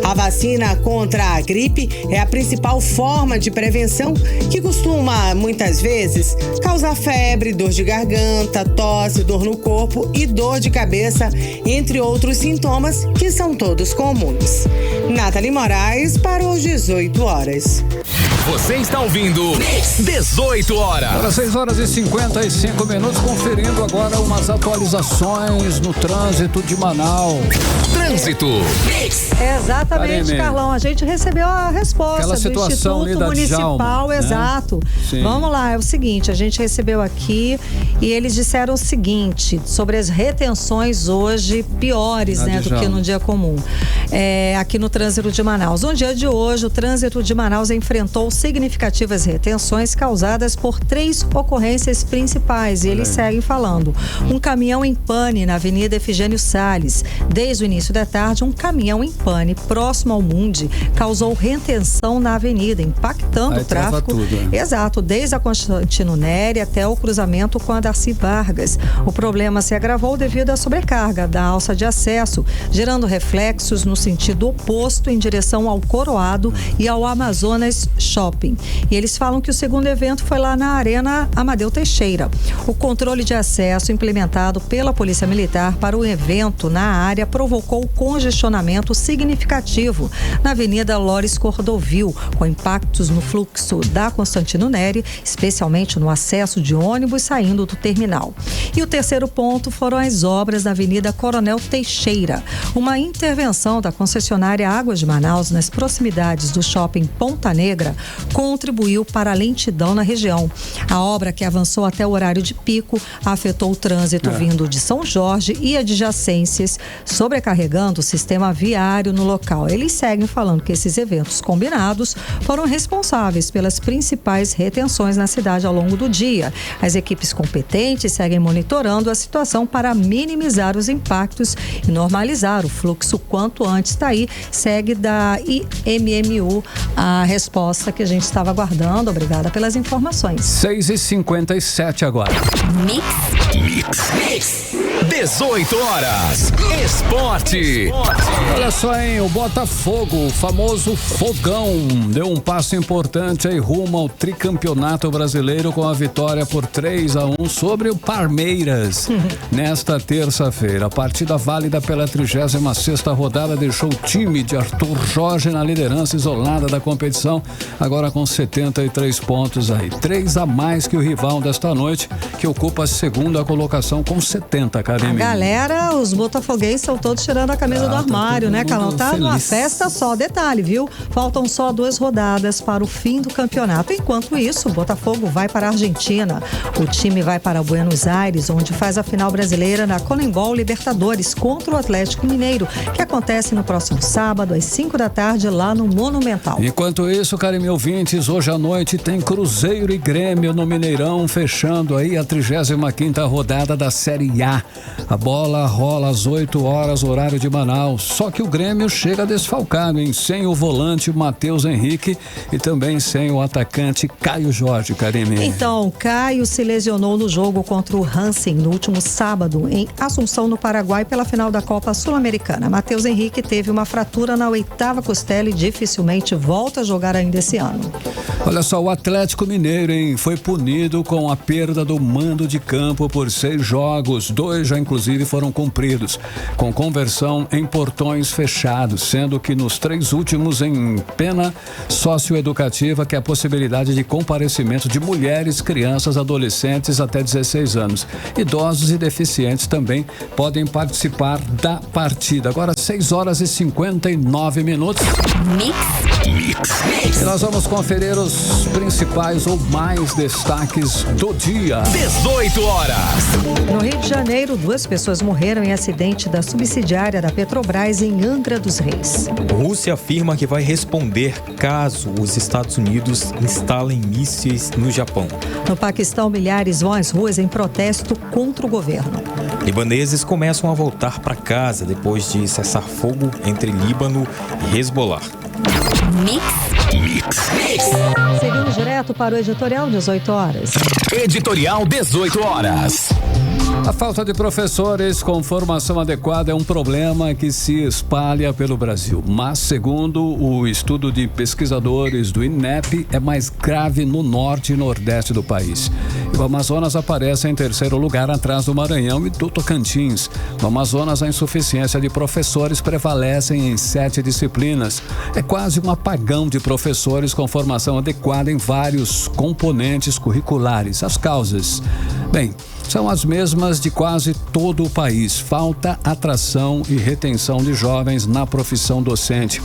A vacina contra a gripe é a principal forma de prevenção que costuma, muitas vezes, causar febre, dor de garganta, tosse, dor no corpo e dor de cabeça, entre outros sintomas que são todos comuns. Nathalie Moraes para os 18 horas.
Você está ouvindo 18 horas.
Agora 6 horas e 55 minutos, conferindo agora umas atualizações no trânsito de Manaus.
Trânsito.
Exatamente,
Karine.
Carlão. A gente recebeu a resposta
Aquela
do
situação ali
Instituto
da
Municipal,
Djalma, né?
exato.
Sim.
Vamos lá, é o seguinte, a gente recebeu aqui e eles disseram o seguinte, sobre as retenções hoje piores, né, do que no dia comum. Aqui no trânsito de Manaus. No dia de hoje, o trânsito de Manaus enfrentou significativas retenções causadas por 3 ocorrências principais. E eles seguem falando. Um caminhão em pane na Avenida Efigênio Salles. Desde o início da tarde, um caminhão em pane próximo ao Mundi causou retenção na avenida, impactando o tráfego. Exato, desde a Constantino Neri até o cruzamento com a Darcy Vargas. O problema se agravou devido à sobrecarga da alça de acesso, gerando reflexos no sentido oposto em direção ao Coroado e ao Amazonas Shopping. E eles falam que o segundo evento foi lá na Arena Amadeu Teixeira. O controle de acesso implementado pela Polícia Militar para o evento na área provocou congestionamento significativo na Avenida Lores Cordovil, com impactos no fluxo da Constantino Neri, especialmente no acesso de ônibus saindo do terminal. E o terceiro ponto foram as obras na Avenida Coronel Teixeira. Uma intervenção da concessionária Águas de Manaus nas proximidades do shopping Ponta Negra contribuiu para a lentidão na região. A obra, que avançou até o horário de pico, afetou o trânsito vindo de São Jorge e adjacências, sobrecarregando o sistema viário no local. Eles seguem falando que esses eventos combinados foram responsáveis pelas principais retenções na cidade ao longo do dia. As equipes competentes seguem monitorando a situação para minimizar os impactos e normalizar o fluxo quanto antes. Está aí, segue da IMMU a resposta que a gente estava aguardando. Obrigada pelas informações.
6h57 agora.
Mix. 18 horas. Esporte.
Olha só, hein? O Botafogo, o famoso Fogão, deu um passo importante aí rumo ao tricampeonato brasileiro com a vitória por 3-1 sobre o Palmeiras nesta terça-feira. A partida válida pela 36ª rodada deixou o time de Arthur Jorge na liderança isolada da competição, agora com 73 pontos aí. 3 a mais que o rival desta noite, que ocupa a segunda colocação com 70, Karine.
A galera, os botafoguenses estão todos tirando a camisa do armário, né, Carlão? Tá numa festa só. Detalhe, viu? Faltam só 2 rodadas para o fim do campeonato. Enquanto isso, o Botafogo vai para a Argentina. O time vai para Buenos Aires, onde faz a final brasileira na Conmebol Libertadores contra o Atlético Mineiro, que acontece no próximo sábado, às 5 da tarde, lá no Monumental.
Enquanto isso, Karine ouvintes, hoje à noite tem Cruzeiro e Grêmio no Mineirão, fechando aí a 35ª rodada da Série A. A bola rola às 8 horas, horário de Manaus. Só que o Grêmio chega desfalcado, hein? Sem o volante Matheus Henrique e também sem o atacante Caio Jorge, Karine.
Então, Caio se lesionou no jogo contra o Racing no último sábado, em Assunção, no Paraguai, pela final da Copa Sul-Americana. Matheus Henrique teve uma fratura na 8ª costela e dificilmente volta a jogar ainda esse ano.
Olha só, o Atlético Mineiro, hein? Foi punido com a perda do mando de campo por 6 jogos, 2 já já inclusive foram cumpridos, com conversão em portões fechados, sendo que nos 3 últimos em pena socioeducativa, que é a possibilidade de comparecimento de mulheres, crianças, adolescentes até 16 anos. Idosos e deficientes também podem participar da partida. Agora 6h59. E nós vamos conferir os principais ou mais destaques do dia.
18 horas.
No Rio de Janeiro, 2 pessoas morreram em acidente da subsidiária da Petrobras em Angra dos Reis.
Rússia afirma que vai responder caso os Estados Unidos instalem mísseis no Japão.
No Paquistão, milhares vão às ruas em protesto contra o governo.
Libaneses começam a voltar para casa depois de cessar fogo entre Líbano e Hezbollah.
Seguimos direto para o editorial 18 horas.
Editorial 18 horas.
A falta de professores com formação adequada é um problema que se espalha pelo Brasil, mas segundo o estudo de pesquisadores do INEP, é mais grave no norte e nordeste do país. E o Amazonas aparece em 3º lugar atrás do Maranhão e do Tocantins. No Amazonas, a insuficiência de professores prevalece em 7 disciplinas. É quase um apagão de professores com formação adequada em vários componentes curriculares. As causas, bem, são as mesmas de quase todo o país. Falta atração e retenção de jovens na profissão docente.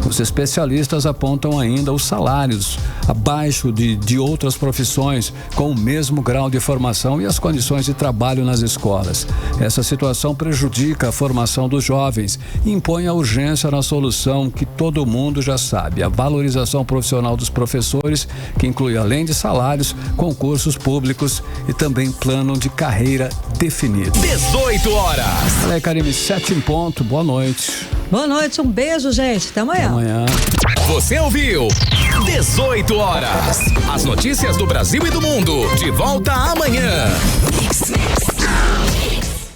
Os especialistas apontam ainda os salários abaixo de outras profissões com o mesmo grau de formação e as condições de trabalho nas escolas. Essa situação prejudica a formação dos jovens e impõe a urgência na solução que todo mundo já sabe: a valorização profissional dos professores, que inclui, além de salários, concursos públicos e também plano de carreira definido.
18 horas.
Olha aí, Karime, 7 em ponto. Boa noite.
Boa noite, um beijo, gente. Até amanhã.
Até amanhã.
Você ouviu 18 horas. As notícias do Brasil e do mundo. De volta amanhã.